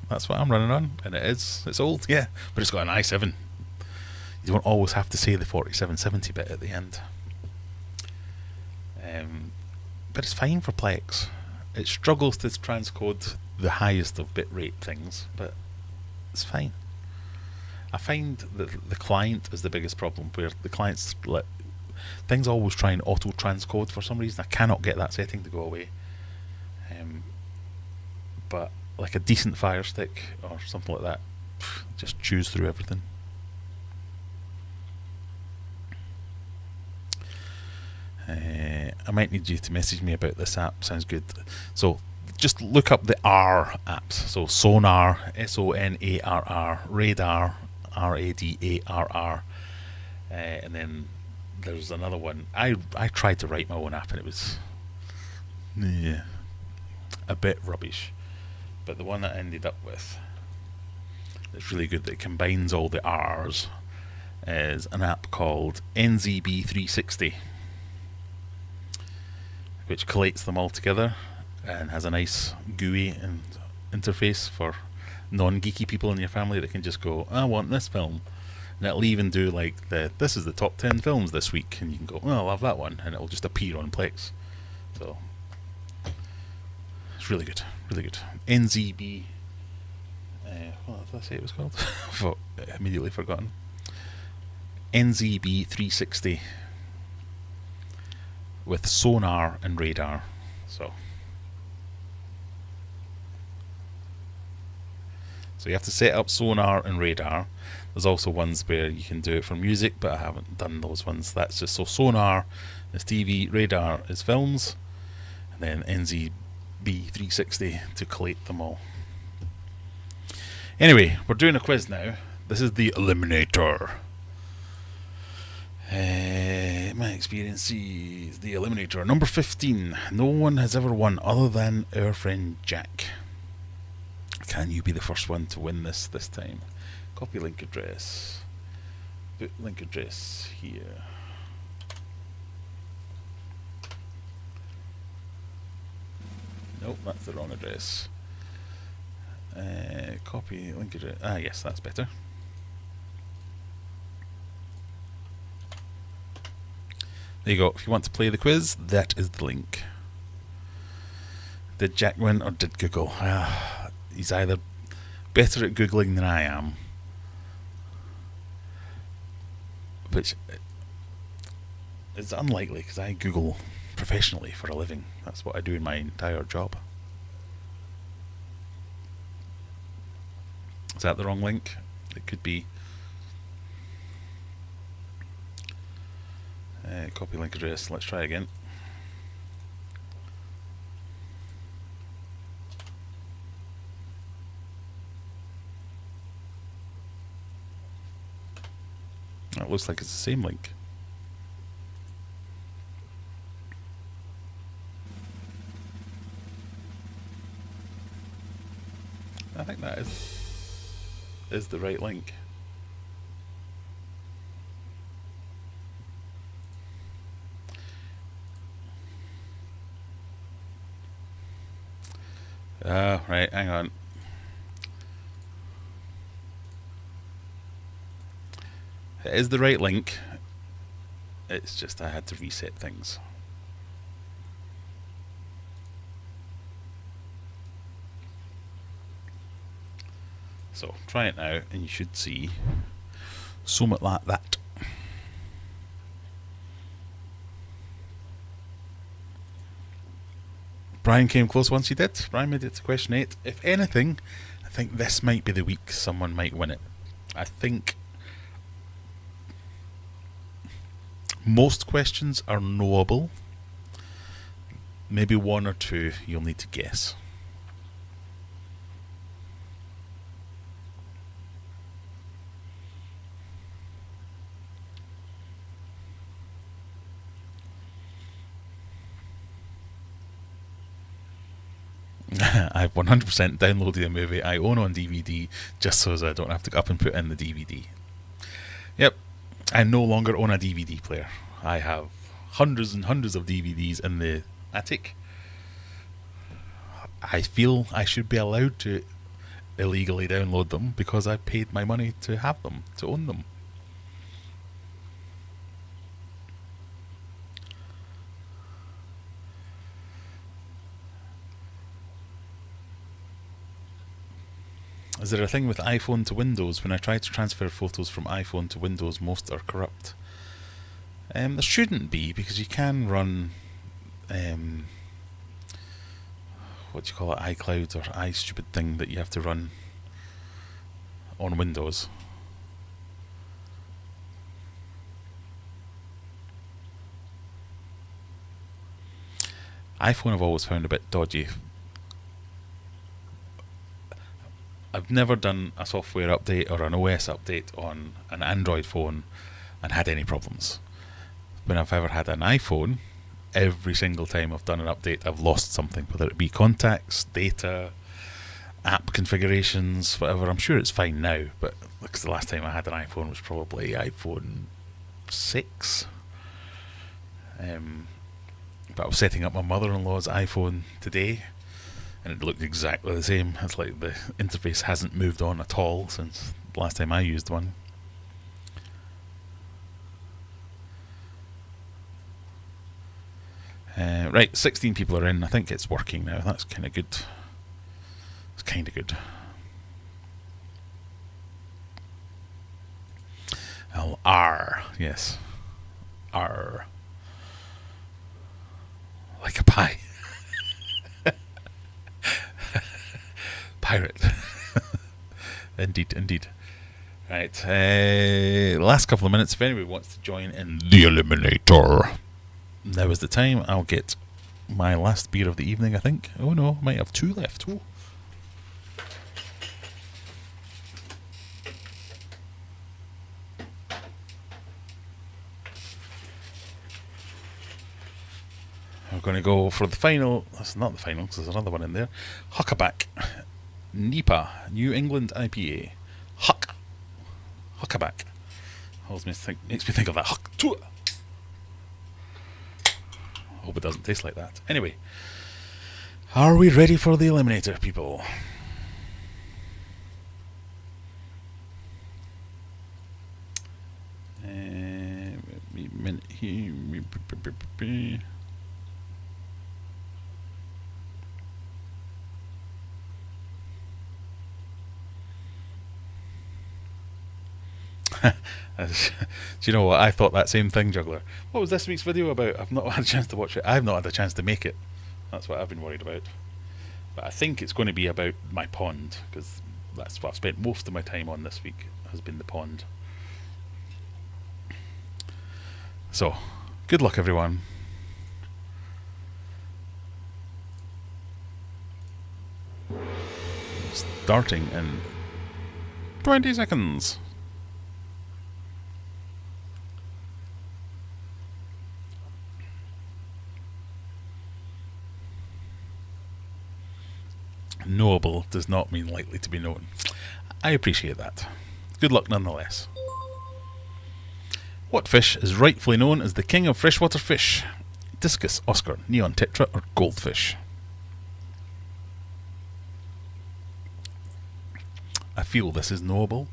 That's what I'm running on, and it's old, yeah, but it's got an i7. You don't always have to say the 4770 bit at the end. But it's fine for Plex. It struggles to transcode the highest of bitrate things, but it's fine. I find that the client is the biggest problem, where the clients things always try and auto transcode for some reason. I cannot get that setting to go away. But like a decent Fire Stick or something like that, just chews through everything. I might need you to message me about this app. Sounds good. So just look up the R apps. So Sonar, SONARR, Radar, RADARR, and then there's another one. I tried to write my own app and it was a bit rubbish. But the one that I ended up with that's really good, that combines all the R's, is an app called NZB360, which collates them all together and has a nice GUI and interface for non-geeky people in your family that can just go, I want this film, and it'll even do like this is the top 10 films this week, and you can go, I'll have that one, and it'll just appear on Plex. So it's really good, really good. NZB What did I say it was called? Immediately forgotten. NZB 360 with sonar and radar. So you have to set up sonar and radar. There's also ones where you can do it for music, but I haven't done those ones. That's just so sonar is TV, radar is films, and then NZB 360 to collate them all. Anyway, we're doing a quiz now. This is the Eliminator. My experience is the Eliminator. Number 15. No one has ever won other than our friend Jack. Can you be the first one to win this time? Copy link address. Put link address here. Nope, that's the wrong address. Copy link address. Yes, that's better. There you go. If you want to play the quiz, that is the link. Did Jack win or did Google? He's either better at Googling than I am, which is unlikely because I Google professionally for a living. That's what I do in my entire job. Is that the wrong link? It could be. Copy link address. Let's try again. It looks like it's the same link. I think that is the right link. Right, hang on. It is the right link. It's just I had to reset things. So try it now and you should see something like that. Brian came close once he did. Brian made it to question 8. If anything, I think this might be the week someone might win it. I think most questions are knowable. Maybe one or two you'll need to guess. I've 100% downloaded a movie I own on DVD just so as I don't have to go up and put in the DVD. Yep, I no longer own a DVD player. I have hundreds and hundreds of DVDs in the attic. I feel I should be allowed to illegally download them because I paid my money to have them, to own them. Is there a thing with iPhone to Windows? When I try to transfer photos from iPhone to Windows, most are corrupt. There shouldn't be, because you can run what do you call it, iCloud or iStupid thing that you have to run on Windows. iPhone I've always found a bit dodgy. I've never done a software update or an OS update on an Android phone and had any problems. When I've ever had an iPhone, every single time I've done an update, I've lost something, whether it be contacts, data, app configurations, whatever. I'm sure it's fine now, but because the last time I had an iPhone was probably iPhone 6. But I was setting up my mother-in-law's iPhone today, and it looked exactly the same. It's like the interface hasn't moved on at all since the last time I used one. Right, 16 people are in. I think it's working now. That's kind of good. It's kind of good. R. Yes. R. Like a pie. Pirate. Indeed, indeed. Right. Last couple of minutes. If anybody wants to join in the Eliminator, now is the time. I'll get my last beer of the evening, I think. Oh no, might have 2 left. Oh. We're going to go for the final. That's not the final because there's another one in there. Huckaback. NEPA. New England IPA. Huckaback. Makes me think of that. Huck. Hope it doesn't taste like that. Anyway. Are we ready for the Eliminator, people? Do you know what? I thought that same thing, Juggler. What was this week's video about? I've not had a chance to watch it. I've not had a chance to make it. That's what I've been worried about. But I think it's going to be about my pond, because that's what I've spent most of my time on this week, has been the pond. So, good luck, everyone. Starting in 20 seconds. Knowable does not mean likely to be known. I appreciate that. Good luck nonetheless. What fish is rightfully known as the king of freshwater fish? Discus, Oscar, neon tetra, or goldfish? I feel this is knowable.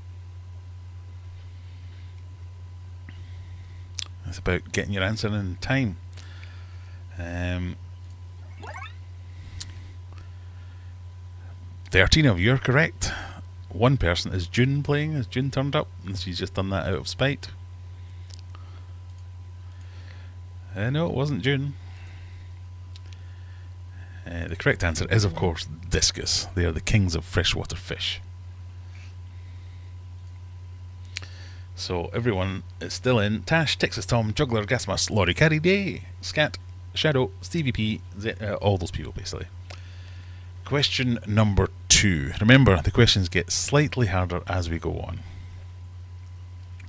It's about getting your answer in time. 13 of you are correct. One person is June playing. Has June turned up? And she's just done that out of spite. No, it wasn't June. The correct answer is, of course, discus. They are the kings of freshwater fish. So everyone is still in. Tash, Texas Tom, Juggler, Gasmas, Laurie Carey Day, Scat, Shadow, Stevie P, all those people basically. Question number 2. Remember, the questions get slightly harder as we go on.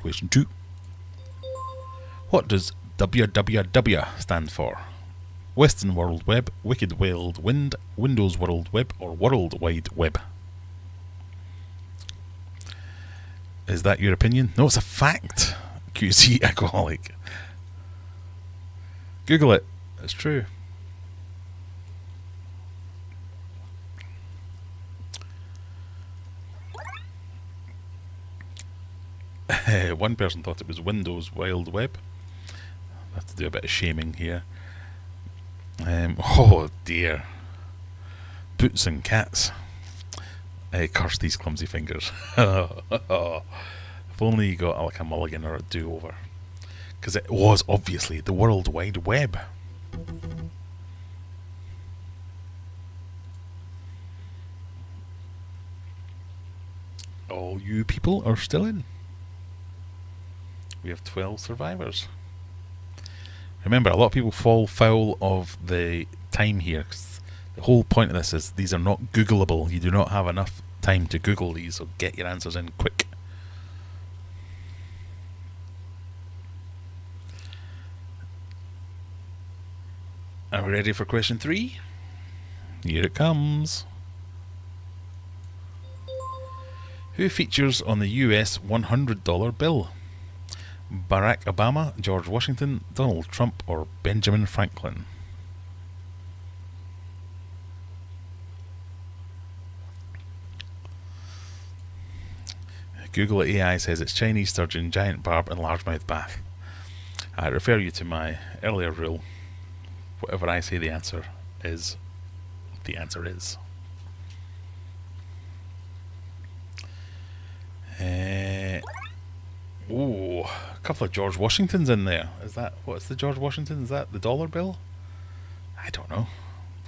Question 2. What does WWW stand for? Western World Web, Wicked Wild Wind, Windows World Web, or World Wide Web? Is that your opinion? No, it's a fact. QC alcoholic. Google it. It's true. One person thought it was Windows Wild Web. I have to do a bit of shaming here. Oh dear. Boots and cats. Curse these clumsy fingers. If only you got like a mulligan or a do-over. Because it was obviously the World Wide Web. All you people are still in. We have 12 survivors. Remember, a lot of people fall foul of the time here, 'cause the whole point of this is these are not Googleable. You do not have enough time to Google these, so get your answers in quick. Are we ready for question 3? Here it comes. Who features on the US $100 bill? Barack Obama, George Washington, Donald Trump, or Benjamin Franklin? Google AI says it's Chinese sturgeon, giant barb, and largemouth bass. I refer you to my earlier rule. Whatever I say the answer is, the answer is. Ooh. couple of George Washingtons in there. Is that, what's the George Washington? Is that the dollar bill? I don't know.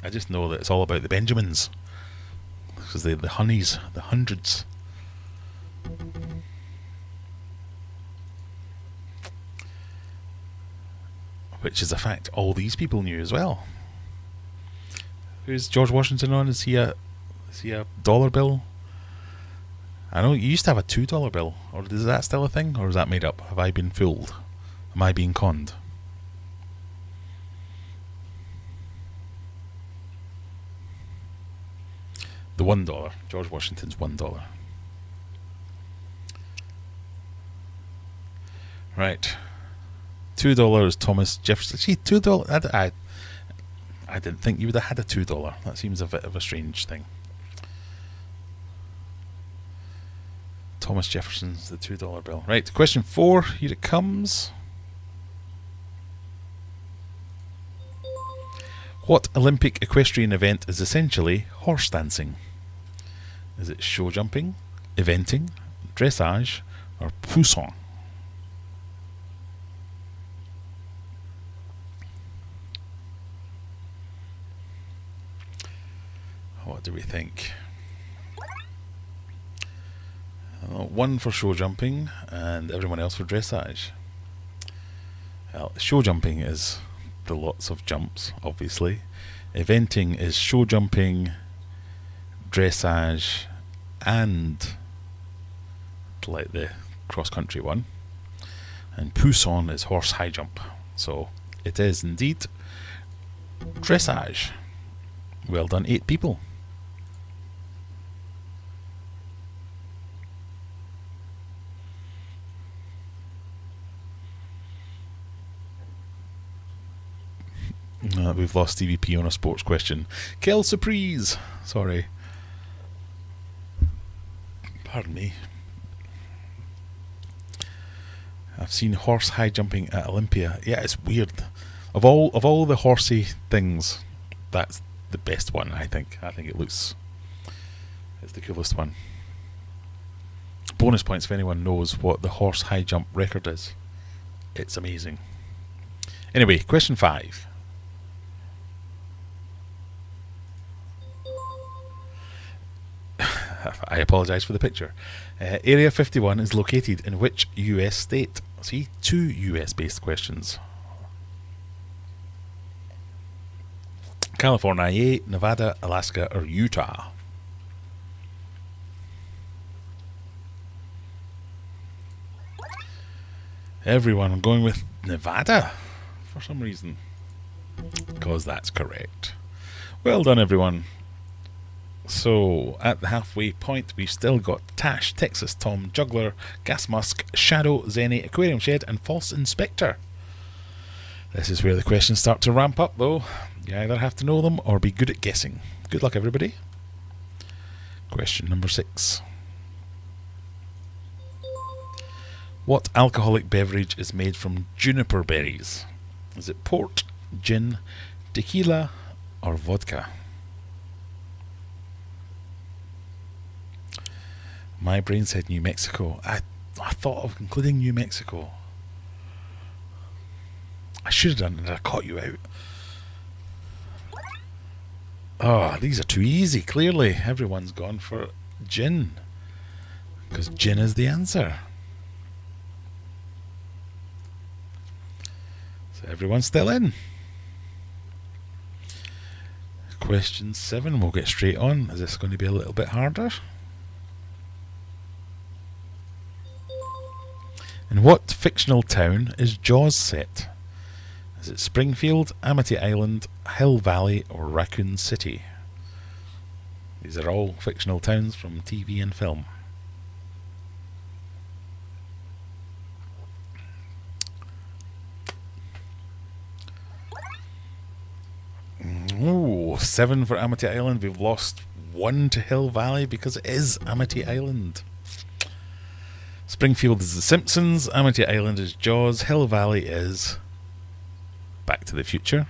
I just know that it's all about the Benjamins. Because they're the honeys, the hundreds. Which is a fact all these people knew as well. Who's George Washington on? Is he a dollar bill? I know you used to have a $2 bill. Or is that still a thing? Or is that made up? Have I been fooled? Am I being conned? The $1. George Washington's $1. Right. $2 Thomas Jefferson. See, $2. I didn't think you would have had a $2. That seems a bit of a strange thing. Thomas Jefferson's the $2 bill. Right, question 4. Here it comes. What Olympic equestrian event is essentially horse dancing? Is it show jumping, eventing, dressage, or poussin? What do we think? 1 for show jumping and everyone else for dressage. Well, show jumping is the lots of jumps, obviously. Eventing is show jumping, dressage, and like the cross country one. And poussin is horse high jump. So it is indeed dressage. Well done, 8 people. We've lost TVP on a sports question. Quelle surprise! Sorry. Pardon me. I've seen horse high jumping at Olympia. Yeah, it's weird. Of all the horsey things, that's the best one, I think. I think it's the coolest one. Bonus points if anyone knows what the horse high jump record is. It's amazing. Anyway, question 5. I apologise for the picture. Area 51 is located in which US state? See, 2 US based questions. California, Nevada, Alaska, or Utah? Everyone, I'm going with Nevada for some reason. Because that's correct. Well done, everyone. So, at the halfway point, we've still got Tash, Texas Tom, Juggler, Gas Musk, Shadow, Zenny, Aquarium Shed, and False Inspector. This is where the questions start to ramp up, though. You either have to know them or be good at guessing. Good luck, everybody. Question number 6. What alcoholic beverage is made from juniper berries? Is it port, gin, tequila, or vodka? My brain said New Mexico. I thought of including New Mexico. I should have done it. I caught you out. Oh, these are too easy. Clearly, everyone's gone for gin. Because gin is the answer. So everyone's still in. Question 7. We'll get straight on. Is this going to be a little bit harder? In what fictional town is Jaws set? Is it Springfield, Amity Island, Hill Valley, or Raccoon City? These are all fictional towns from TV and film. Ooh, 7 for Amity Island. We've lost 1 to Hill Valley because it is Amity Island. Springfield is The Simpsons, Amity Island is Jaws, Hill Valley is Back to the Future,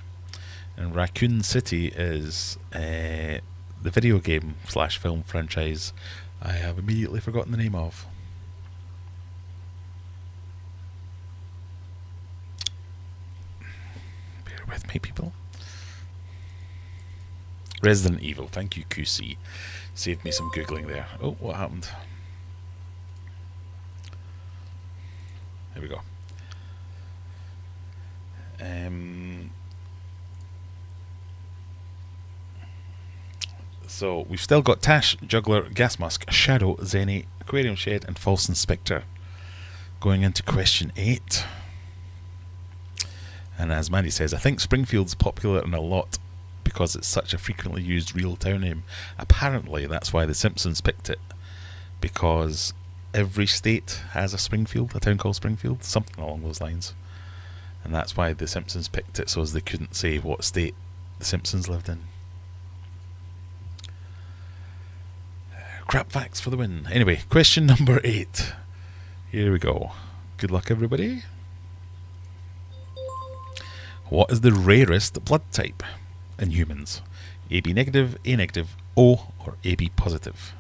and Raccoon City is the video game / film franchise I have immediately forgotten the name of. with me, people. Resident Evil. Thank you, QC. Saved me some Googling there. Oh, what happened? There we go. So we've still got Tash, Juggler, Gas Mask, Shadow, Zenny, Aquarium Shed, and False Inspector. Going into question 8. And as Mandy says, I think Springfield's popular in a lot because it's such a frequently used real town name. Apparently that's why the Simpsons picked it, because every state has a Springfield, a town called Springfield, something along those lines. And that's why the Simpsons picked it, so as they couldn't say what state the Simpsons lived in. Crap facts for the win. Anyway, question number 8. Here we go. Good luck, everybody. What is the rarest blood type in humans? AB negative, A negative, O, or AB positive?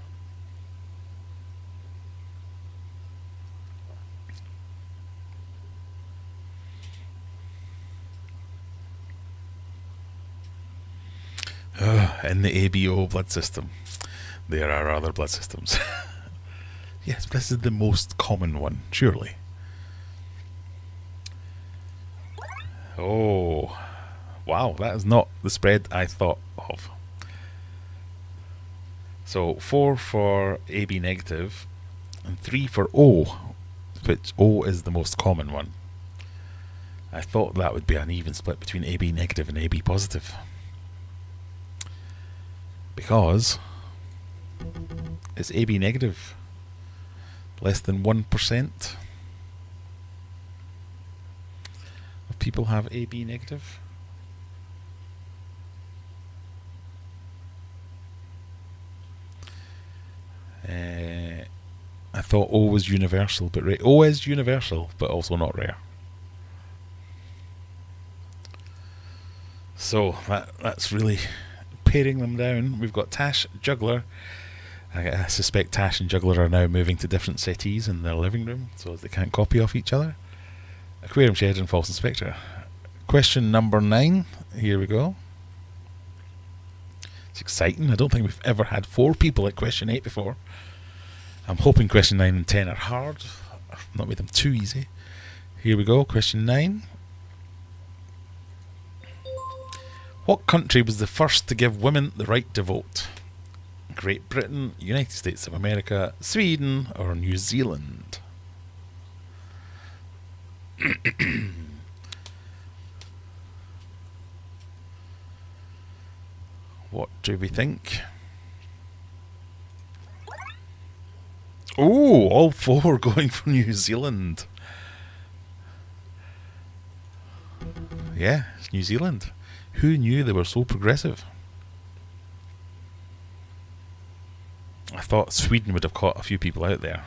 In the ABO blood system. There are other blood systems. Yes, this is the most common one, surely. Oh, wow, that is not the spread I thought of. So 4 for AB negative and 3 for O, which O is the most common one. I thought that would be an even split between AB negative and AB positive, because it's AB negative. Less than 1% of people have AB negative. I thought O was universal, but O is universal, but also not rare. So that's really paring them down. We've got Tash, Juggler. I suspect Tash and Juggler are now moving to different settees in their living room, so they can't copy off each other. Aquarium Shed and False Inspector. Question number 9. Here we go. It's exciting. I don't think we've ever had 4 people at question 8 before. I'm hoping question 9 and 10 are hard. I've not made them too easy. Here we go. Question 9. What country was the first to give women the right to vote? Great Britain, United States of America, Sweden, or New Zealand? What do we think? Oh, all 4 going for New Zealand. Yeah, it's New Zealand. Who knew they were so progressive? I thought Sweden would have caught a few people out there.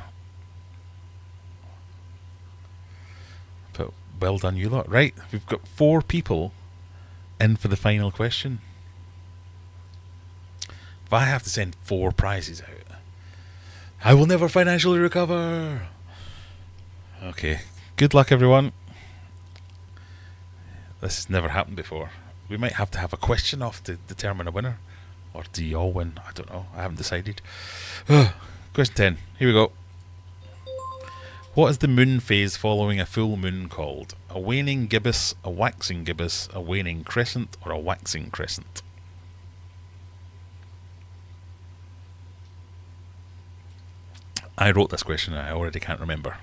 But well done, you lot. Right, we've got 4 people in for the final question. If I have to send 4 prizes out, I will never financially recover. Okay, good luck, everyone. This has never happened before. We might have to have a question off to determine a winner. Or do you all win? I don't know. I haven't decided. Question 10. Here we go. What is the moon phase following a full moon called? A waning gibbous, a waxing gibbous, a waning crescent, or a waxing crescent? I wrote this question and I already can't remember.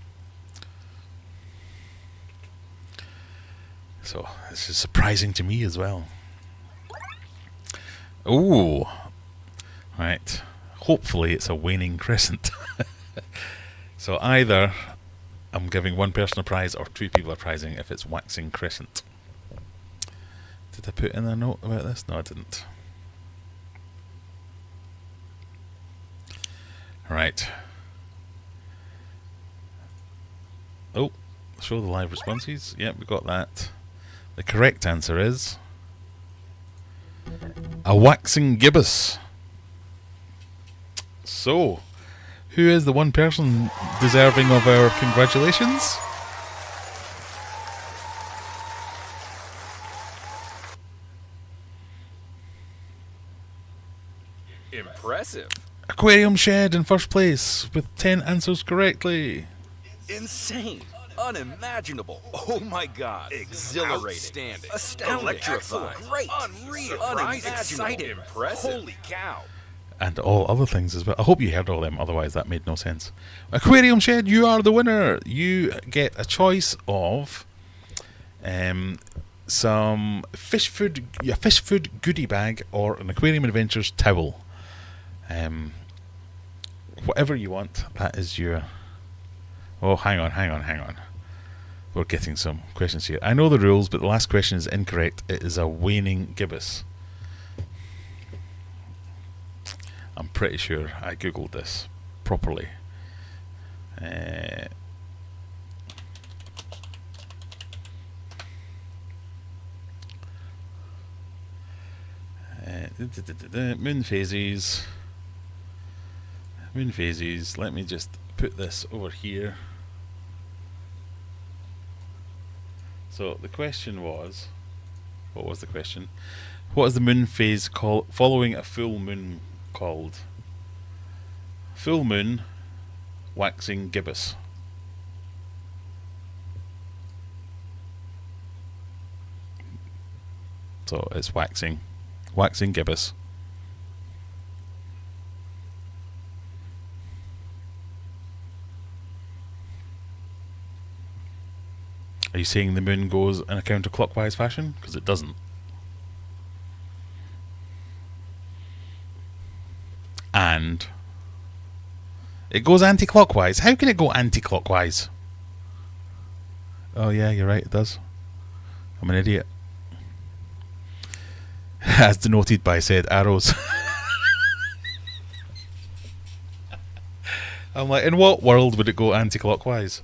So this is surprising to me as well. Oh, right. Hopefully it's a waning crescent. So either I'm giving one person a prize or 2 people are prizing if it's waxing crescent. Did I put in a note about this? No, I didn't. Right. Oh, show the live responses. Yep, we got that. The correct answer is a waxing gibbous. So, who is the one person deserving of our congratulations? Impressive. Aquarium Shed in first place with 10 answers correctly. Insane. Unimaginable. Oh my God. Exhilarating. Outstanding. Astounding. Electrifying. Excellent. Great. Unreal. Surprising. Exciting. Impressive. Holy cow. And all other things as well. I hope you heard all them, otherwise that made no sense. Aquarium Shed, you are the winner. You get a choice of some fish food goodie bag or an Aquarium Adventures towel. Whatever you want, that is your... Oh, hang on. We're getting some questions here. I know the rules, but the last question is incorrect. It is a waning gibbous. I'm pretty sure I googled this properly. Moon phases. Let me just put this over here. So the question was, what was the question? What is the moon phase called following a full moon called? Full moon, waxing gibbous. So it's waxing gibbous. Are you saying the moon goes in a counterclockwise fashion? Because it doesn't. And it goes anti-clockwise. How can it go anti-clockwise? Oh yeah, you're right, it does. I'm an idiot. As denoted by said arrows. I'm like, in what world would it go anti-clockwise?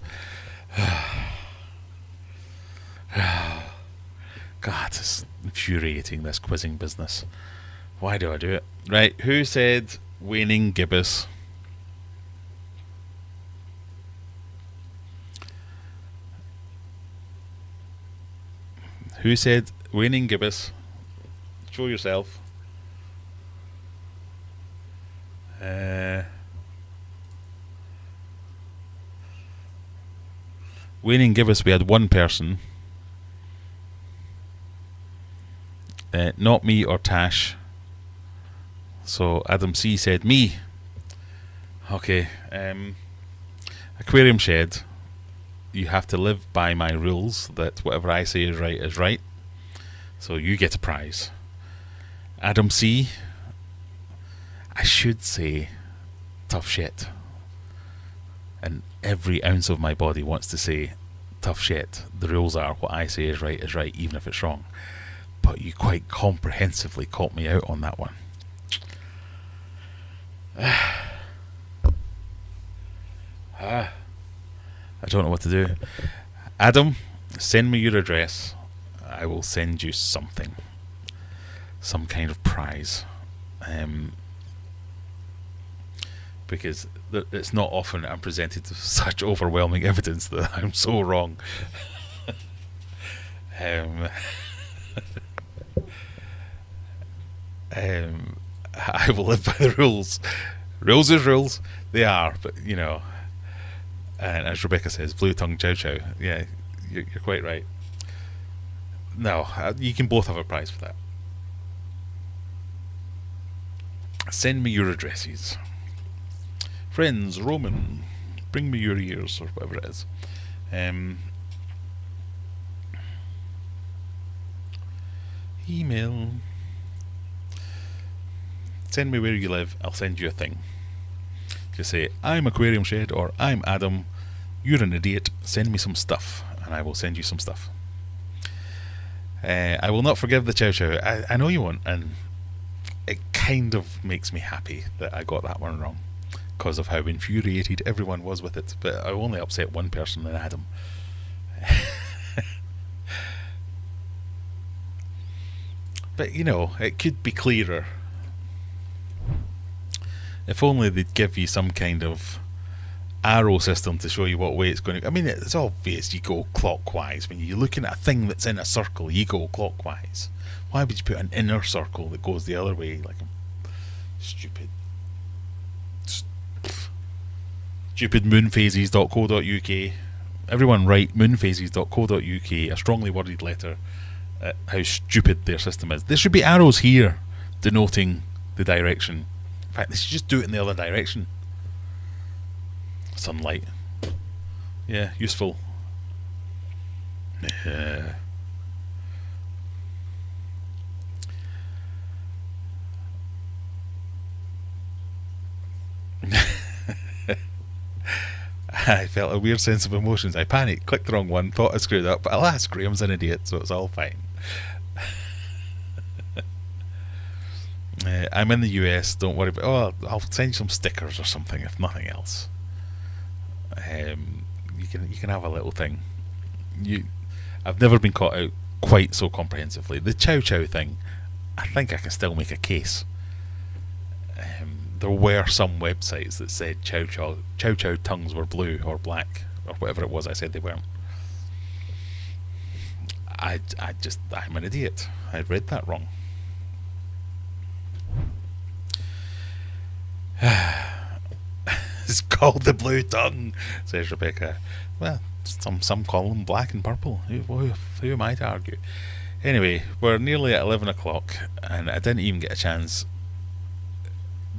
God, it's infuriating, this quizzing business. Why do I do it? Right, who said waning gibbous? Who said waning gibbous? Show yourself. Waning gibbous, we had one person. Not me or Tash. So Adam C said me. Okay. Aquarium Shed. You have to live by my rules that whatever I say is right is right. So you get a prize. Adam C. I should say tough shit. And every ounce of my body wants to say tough shit. The rules are what I say is right, even if it's wrong. But you quite comprehensively caught me out on that one. I don't know what to do. Adam, send me your address. I will send you something. Some kind of prize. Because it's not often I'm presented with such overwhelming evidence that I'm so wrong. I will live by the rules. Rules is rules. They are, but you know. And as Rebecca says, blue tongue chow chow. Yeah, you're quite right. No, you can both have a prize for that. Send me your addresses. Friends, Roman, bring me your ears, or whatever it is. Email. Send me where you live, I'll send you a thing. Just say, I'm Aquarium Shed, or I'm Adam, you're an idiot, send me some stuff, and I will send you some stuff. I will not forgive the chow chow. I know you won't, and it kind of makes me happy that I got that one wrong, because of how infuriated everyone was with it, but I only upset one person, and Adam. But you know, it could be clearer. If only they'd give you some kind of arrow system to show you what way it's going to... I mean, it's obvious you go clockwise. When you're looking at a thing that's in a circle, you go clockwise. Why would you put an inner circle that goes the other way? Like, Stupid. Stupid moonphases.co.uk. Everyone write moonphases.co.uk a strongly worded letter at how stupid their system is. There should be arrows here denoting the direction. In fact, they should just do it in the other direction. Sunlight. Yeah, useful. Yeah. I felt a weird sense of emotions. I panicked, clicked the wrong one, thought I screwed up, but alas, Graham's an idiot, so it's all fine. I'm in the US, don't worry about. Oh, I'll send you some stickers or something, if nothing else. You can have a little thing. I've never been caught out quite so comprehensively. The chow chow thing, I think I can still make a case. There were some websites that said chow chow tongues were blue or black or whatever it was I said they weren't. I'm an idiot. I read that wrong. It's called the blue tongue, says Rebecca. Well, some call them black and purple. Who am I to argue? Anyway, we're nearly at 11 o'clock and I didn't even get a chance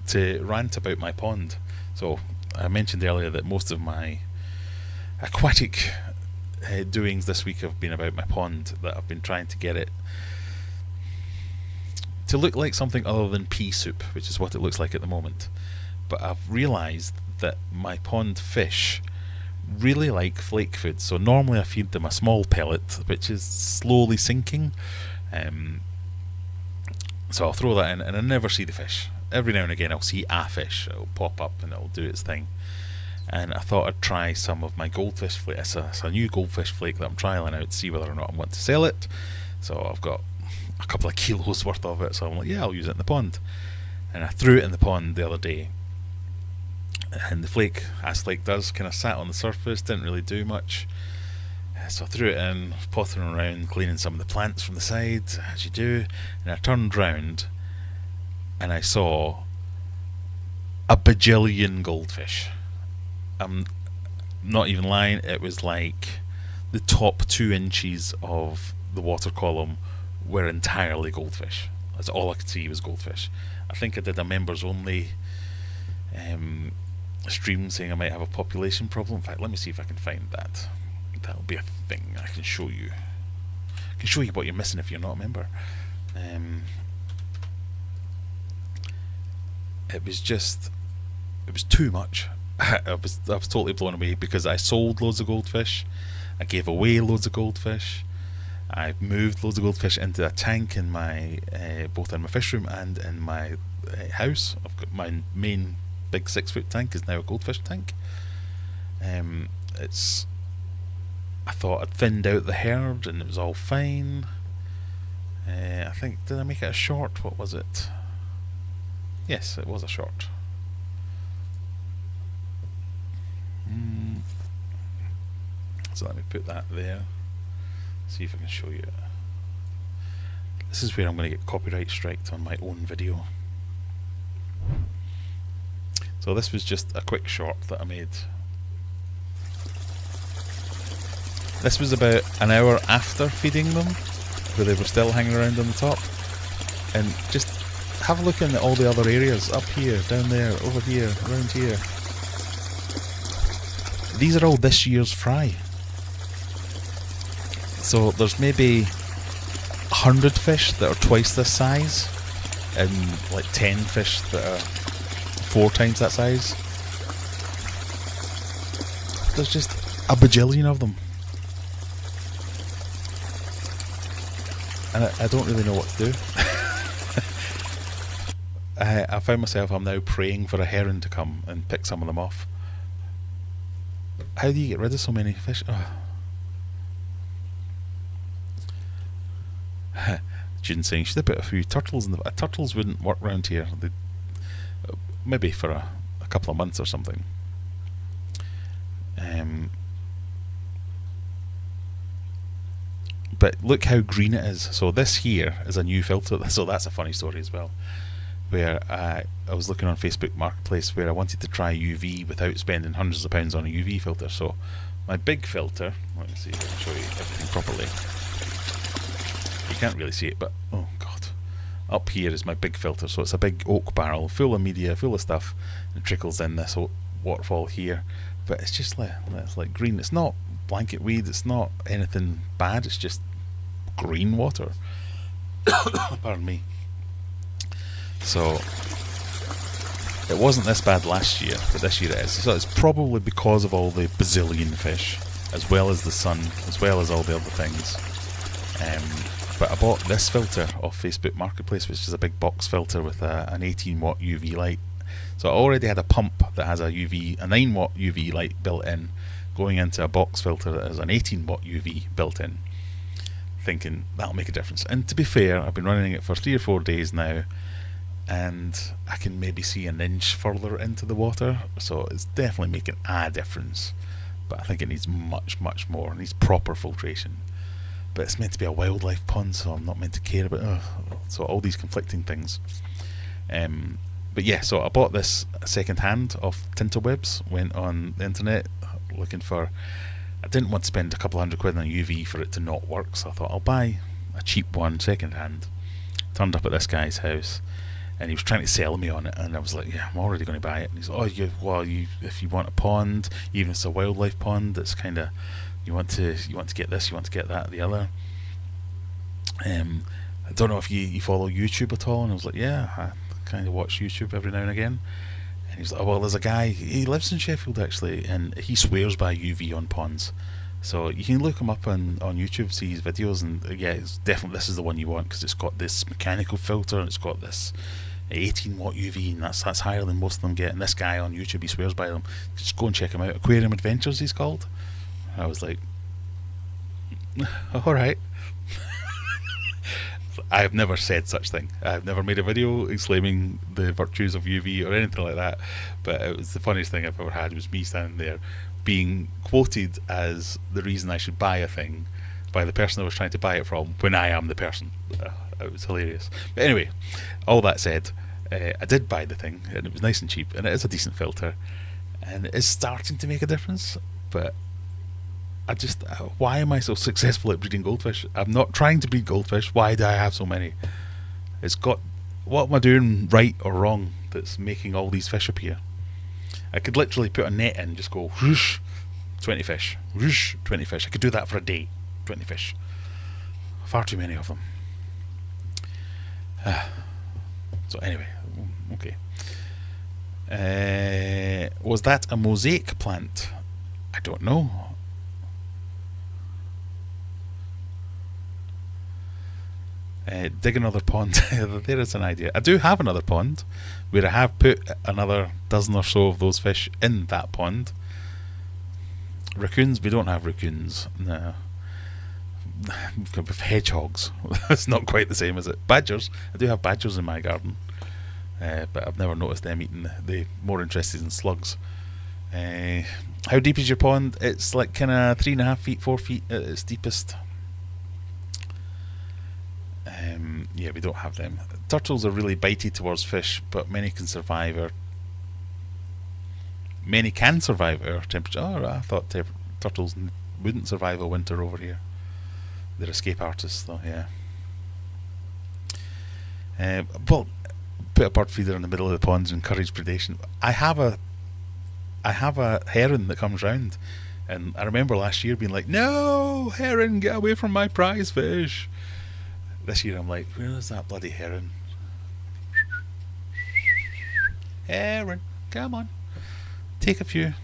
to rant about my pond. So I mentioned earlier that most of my aquatic doings this week have been about my pond, that I've been trying to get it to look like something other than pea soup, which is what it looks like at the moment. But I've realised that my pond fish really like flake food, so normally I feed them a small pellet which is slowly sinking, so I'll throw that in and I never see the fish. Every now and again I'll see a fish, it'll pop up and it'll do its thing, and I thought I'd try some of my goldfish flake. It's a new goldfish flake that I'm trialling out to see whether or not I want to sell it. So I've got a couple of kilos worth of it, so I'm like, yeah, I'll use it in the pond. And I threw it in the pond the other day, and the flake, as flake does, kind of sat on the surface, didn't really do much. So I threw it in, pottering around, cleaning some of the plants from the side, as you do, and I turned round and I saw a bajillion goldfish. I'm not even lying, it was like the top 2 inches of the water column were entirely goldfish. That's all I could see was goldfish. I think I did a members only stream saying I might have a population problem. In fact, let me see if I can find that. That'll be a thing I can show you. I can show you what you're missing if you're not a member. It was too much. I was totally blown away because I sold loads of goldfish, I gave away loads of goldfish, I moved loads of goldfish into a tank in my both in my fish room and in my house. I've got my main big 6-foot tank is now a goldfish tank. I thought I'd thinned out the herd and it was all fine. I think, did I make it a short? What was it? Yes, it was a short. So let me put that there. See if I can show you it. This is where I'm going to get copyright striked on my own video. So this was just a quick short that I made. This was about an hour after feeding them, where they were still hanging around on the top. And just have a look in all the other areas, up here, down there, over here, around here. These are all this year's fry. So there's maybe 100 fish that are twice this size, and like 10 fish that are 4 times that size. There's just a bajillion of them. And I don't really know what to do. I found myself, I'm now praying for a heron to come and pick some of them off. How do you get rid of so many fish? Oh. June saying should have put a few turtles in the... turtles wouldn't work round here. They'd, maybe for a couple of months or something. But look how green it is. So this here is a new filter. So that's a funny story as well. where I was looking on Facebook Marketplace where I wanted to try UV without spending hundreds of pounds on a UV filter. So my big filter, let me see if I can show you everything properly. You can't really see it, but oh god, up here is my big filter. So it's a big oak barrel full of media, full of stuff, and trickles in this waterfall here. But it's just like green. It's not blanket weed, it's not anything bad, it's just green water. Pardon me. So it wasn't this bad last year, but this year it is. So it's probably because of all the bazillion fish, as well as the sun, as well as all the other things. But I bought this filter off Facebook Marketplace, which is a big box filter with an 18 watt UV light. So I already had a pump that has a 9 watt UV light built in, going into a box filter that has an 18 watt UV built in, thinking that'll make a difference. And to be fair, I've been running it for 3 or 4 days now, and I can maybe see an inch further into the water, so it's definitely making a difference. But I think it needs much, much more. It needs proper filtration. But it's meant to be a wildlife pond, so I'm not meant to care about so all these conflicting things. But yeah, so I bought this second hand off Tinterwebs, went on the internet looking for, I didn't want to spend a couple £100 on UV for it to not work, so I thought I'll buy a cheap one second hand. Turned up at this guy's house and he was trying to sell me on it, and I was like, yeah, I'm already going to buy it. And he's like, if you want a pond, even if it's a wildlife pond, it's kind of, you want to get this, you want to get that, the other. I don't know if you follow YouTube at all. And I was like, yeah, I kind of watch YouTube every now and again. And he's like, well, there's a guy, he lives in Sheffield actually, and he swears by UV on ponds. So you can look him up on YouTube, see his videos, and yeah, it's definitely, this is the one you want, because it's got this mechanical filter and it's got this 18 watt UV, and that's higher than most of them get. And this guy on YouTube, he swears by them. Just go and check him out. Aquarium Adventures, he's called. And I was like, alright. I have never said such thing. I've never made a video exclaiming the virtues of UV or anything like that. But it was the funniest thing I've ever had, was me standing there being quoted as the reason I should buy a thing by the person I was trying to buy it from, when I am the person. It was hilarious. But anyway, all that said, I did buy the thing, and it was nice and cheap, and it is a decent filter, and it is starting to make a difference. But I just, why am I so successful at breeding goldfish? I'm not trying to breed goldfish. Why do I have so many? It's got, what am I doing right or wrong that's making all these fish appear? I could literally put a net in and just go whoosh, 20 fish, whoosh, 20 fish. I could do that for a day, 20 fish. Far too many of them. So anyway, okay. Was that a mosaic plant? I don't know. Dig another pond. There is an idea. I do have another pond where I have put another dozen or so of those fish in that pond. Raccoons, we don't have raccoons. No. With hedgehogs. It's not quite the same, is it? Badgers. I do have badgers in my garden, but I've never noticed them eating. They're more interested in slugs. How deep is your pond? It's like kind of 3.5 feet, 4 feet at its deepest. Yeah, we don't have them. Turtles are really bitey towards fish, but many can survive our temperature. Oh, I thought turtles wouldn't survive a winter over here. They're escape artists, though. Yeah. Well, put a bird feeder in the middle of the pond and encourage predation. I have a heron that comes round, and I remember last year being like, "No, heron, get away from my prize fish." This year I'm like, where is that bloody heron? Heron, come on, take a few.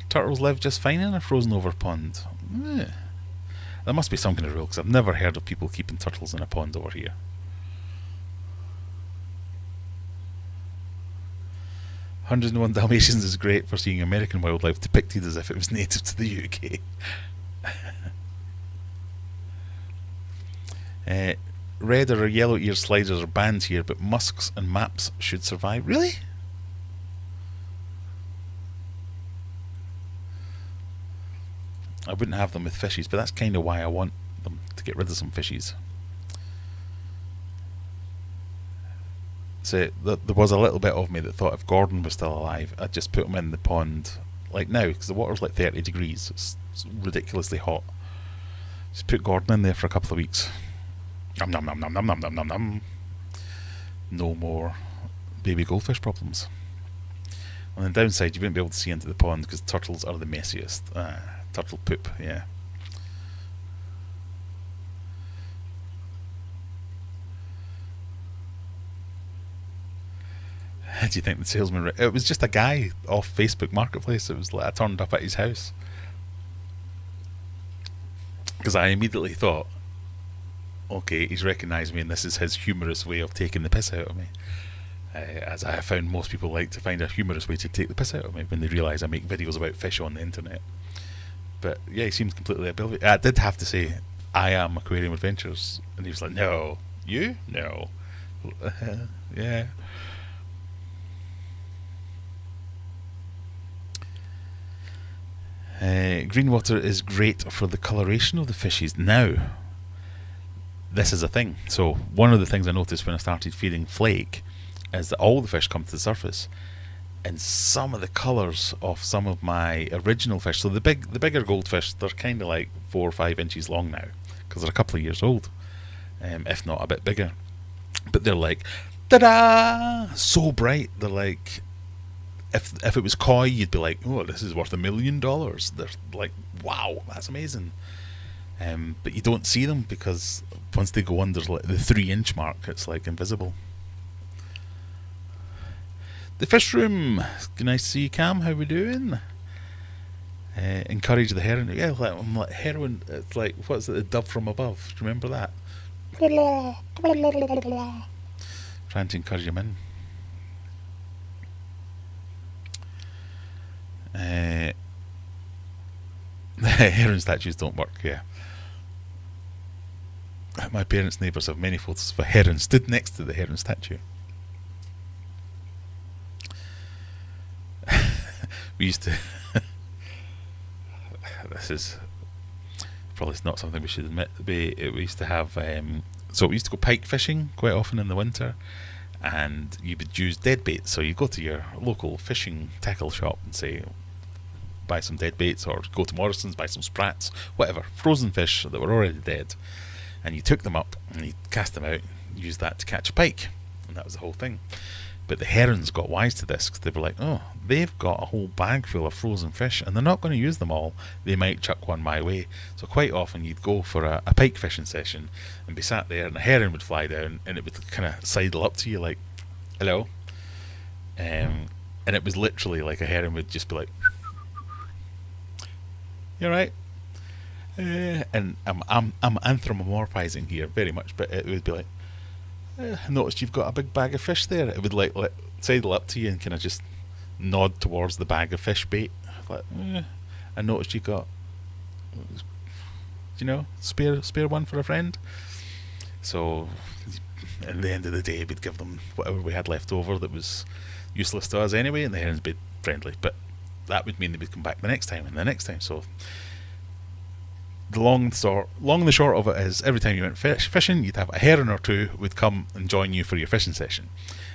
Turtles live just fine in a frozen over pond. There must be some kind of rule, because I've never heard of people keeping turtles in a pond over here. "101 Dalmatians" is great for seeing American wildlife depicted as if it was native to the UK. Red or yellow ear sliders are banned here, but musks and maps should survive. Really? I wouldn't have them with fishies, but that's kind of why I want them, to get rid of some fishies. So there was a little bit of me that thought if Gordon was still alive, I'd just put him in the pond, like now, because the water's like 30 degrees. It's ridiculously hot. Just put Gordon in there for a couple of weeks. Nom nom nom nom nom nom nom nom nom. No more baby goldfish problems. On the downside, you wouldn't be able to see into the pond because turtles are the messiest. Turtle poop, yeah. How do you think the salesman... It was just a guy off Facebook Marketplace. It was like I turned up at his house. Because I immediately thought, okay, he's recognised me and this is his humorous way of taking the piss out of me. As I have found most people like to find a humorous way to take the piss out of me when they realise I make videos about fish on the internet. But yeah, he seems completely oblivious. I did have to say, I am Aquarium Adventures. And he was like, no. You? No. Yeah. Green water is great for the coloration of the fishes. Now, this is a thing. So one of the things I noticed when I started feeding flake is that all the fish come to the surface, and some of the colours of some of my original fish. So the bigger goldfish, they're kind of like 4 or 5 inches long now because they're a couple of years old, if not a bit bigger. But they're like, ta-da! So bright. They're like, if it was koi, you'd be like, oh, this is worth $1 million. They're like, wow, that's amazing. But you don't see them because once they go under like the 3-inch mark, it's like invisible. The fish room. Nice to see you, Cam. How we doing? Encourage the heron. Yeah, I'm like heron. It's like, what's it? The dove from above. Do you remember that? Trying to encourage him in. Heron statues don't work. Yeah. My parents' neighbours have many photos of a heron stood next to the heron statue. We used to this is probably not something we should admit. We used to have so we used to go pike fishing quite often in the winter, and you would use dead bait. So you go to your local fishing tackle shop and say, buy some dead baits, or go to Morrison's, buy some sprats, whatever, frozen fish that were already dead, and you took them up and you cast them out and used that to catch a pike, and that was the whole thing. But the herons got wise to this because they were like, oh, they've got a whole bag full of frozen fish and they're not going to use them all. They might chuck one my way. So quite often you'd go for a pike fishing session and be sat there, and a heron would fly down and it would kind of sidle up to you like, hello. And it was literally like a heron would just be like, you alright? And I'm anthropomorphizing here very much, but it would be like, I noticed you've got a big bag of fish there. It would like sidle up to you and kind of just nod towards the bag of fish bait. Like, I noticed you got, spare one for a friend. So at the end of the day, we'd give them whatever we had left over that was useless to us anyway, and the herons would be friendly. But that would mean they would come back the next time and the next time. So the long and the short of it is, every time you went fishing, you'd have a heron or two would come and join you for your fishing session,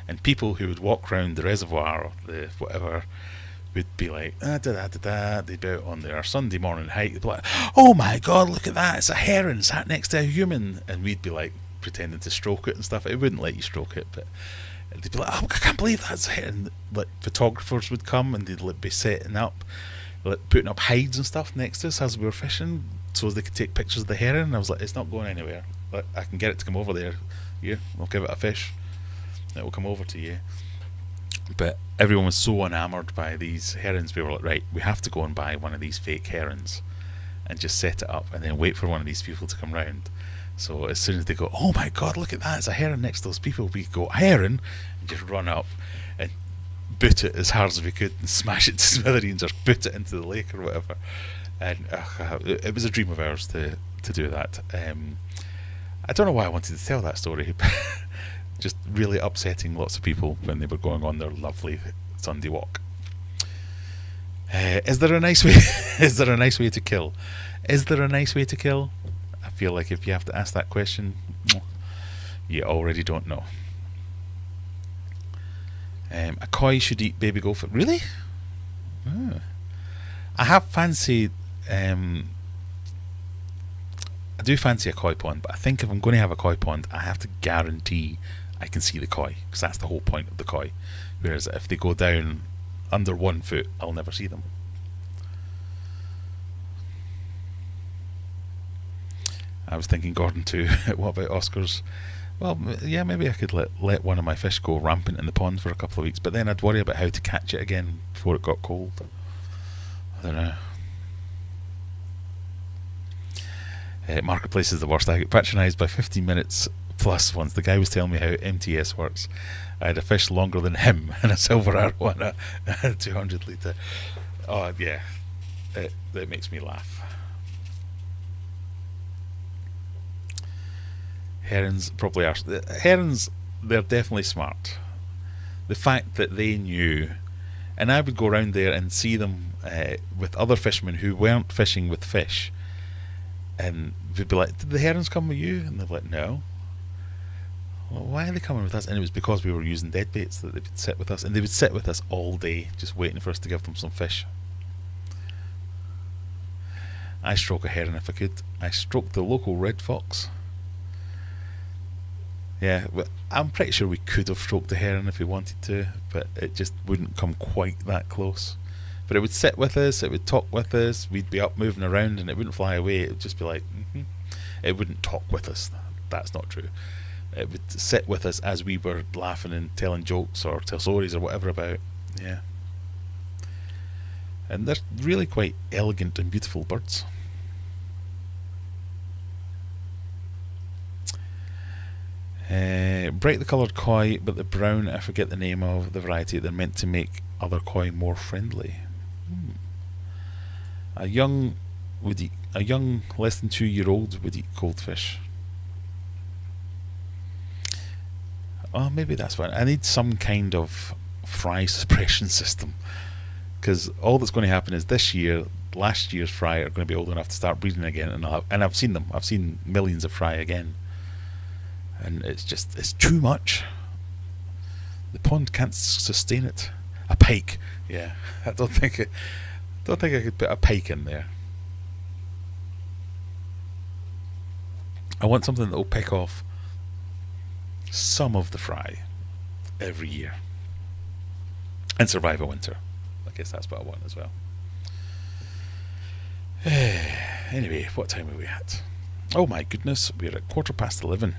and people who would walk round the reservoir or the whatever would be like, they'd be out on their Sunday morning hike. They'd be like, oh my god, look at that, it's a heron sat next to a human, and we'd be like pretending to stroke it and stuff. It wouldn't let you stroke it, but they'd be like, oh, I can't believe that's a heron. Like photographers would come and they'd like be setting up, like putting up hides and stuff next to us as we were fishing, so they could take pictures of the heron. And I was like, it's not going anywhere. Like, I can get it to come over there. Here, I'll give it a fish. It will come over to you. But everyone was so enamoured by these herons, we were like, right, we have to go and buy one of these fake herons and just set it up and then wait for one of these people to come round. So as soon as they go, oh my god, look at that, it's a heron next to those people, we go, a heron, and just run up and boot it as hard as we could and smash it to smithereens or boot it into the lake or whatever. And it was a dream of ours to do that. I don't know why I wanted to tell that story. Just really upsetting lots of people when they were going on their lovely Sunday walk. Is there a nice way? Is there a nice way to kill? Is there a nice way to kill? I feel like if you have to ask that question, you already don't know. A koi should eat baby goldfish. Really? Oh. I have fancied. I do fancy a koi pond, but I think if I'm going to have a koi pond, I have to guarantee I can see the koi, because that's the whole point of the koi. Whereas if they go down under 1 foot, I'll never see them. I was thinking Gordon too. What about Oscar's? Well, yeah, maybe I could let one of my fish go rampant in the pond for a couple of weeks, but then I'd worry about how to catch it again before it got cold. I don't know. Marketplace is the worst. I get patronised by 15 minutes plus once. The guy was telling me how MTS works. I had a fish longer than him and a silver arrow and a 200 litre. Oh, yeah. It makes me laugh. Herons probably are. Herons, they're definitely smart. The fact that they knew, and I would go around there and see them with other fishermen who weren't fishing with fish, and we'd be like, "Did the herons come with you?" And they're like, "No." Well, why are they coming with us? And it was because we were using dead baits that they would sit with us, and they would sit with us all day, just waiting for us to give them some fish. I stroke a heron if I could. I stroked the local red fox. Yeah, I'm pretty sure we could have stroked a heron if we wanted to, but it just wouldn't come quite that close. But it would sit with us, it would talk with us, we'd be up moving around and it wouldn't fly away, it would just be like, It wouldn't talk with us, that's not true. It would sit with us as we were laughing and telling jokes or tell stories or whatever about, yeah. And they're really quite elegant and beautiful birds. Brightly coloured koi, but the brown, I forget the name of the variety, they're meant to make other koi more friendly. A young less than 2-year-old would eat goldfish. Oh, maybe that's what I need, some kind of fry suppression system, because all that's going to happen is this year, last year's fry are going to be old enough to start breeding again, and I've seen them. I've seen millions of fry again. And it's too much. The pond can't sustain it. A pike, yeah. I don't think I could put a pike in there. I want something that will pick off some of the fry every year and survive a winter. I guess that's what I want as well. Anyway, what time are we at? Oh my goodness, we're at 11:15.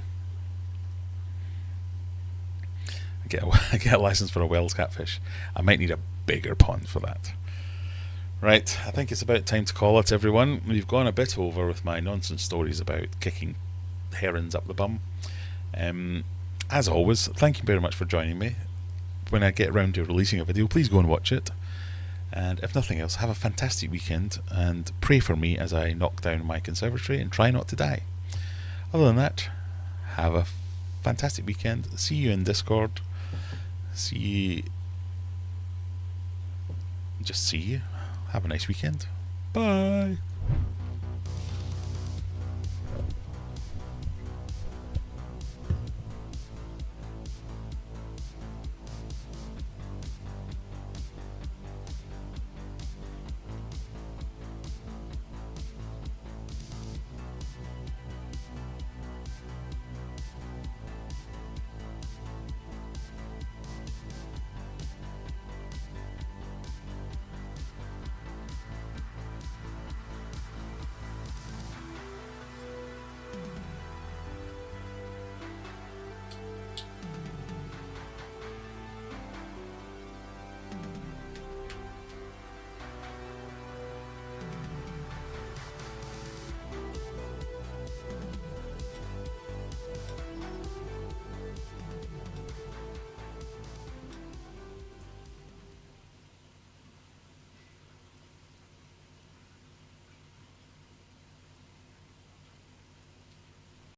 I get a license for a Wells catfish. I might need a bigger pond for that. Right, I think it's about time to call it, everyone. We've gone a bit over with my nonsense stories about kicking herons up the bum. As always, thank you very much for joining me. When I get around to releasing a video, please go and watch it. And if nothing else, have a fantastic weekend and pray for me as I knock down my conservatory and try not to die. Other than that, have a fantastic weekend. See you in Discord. See you. Have a nice weekend. Bye.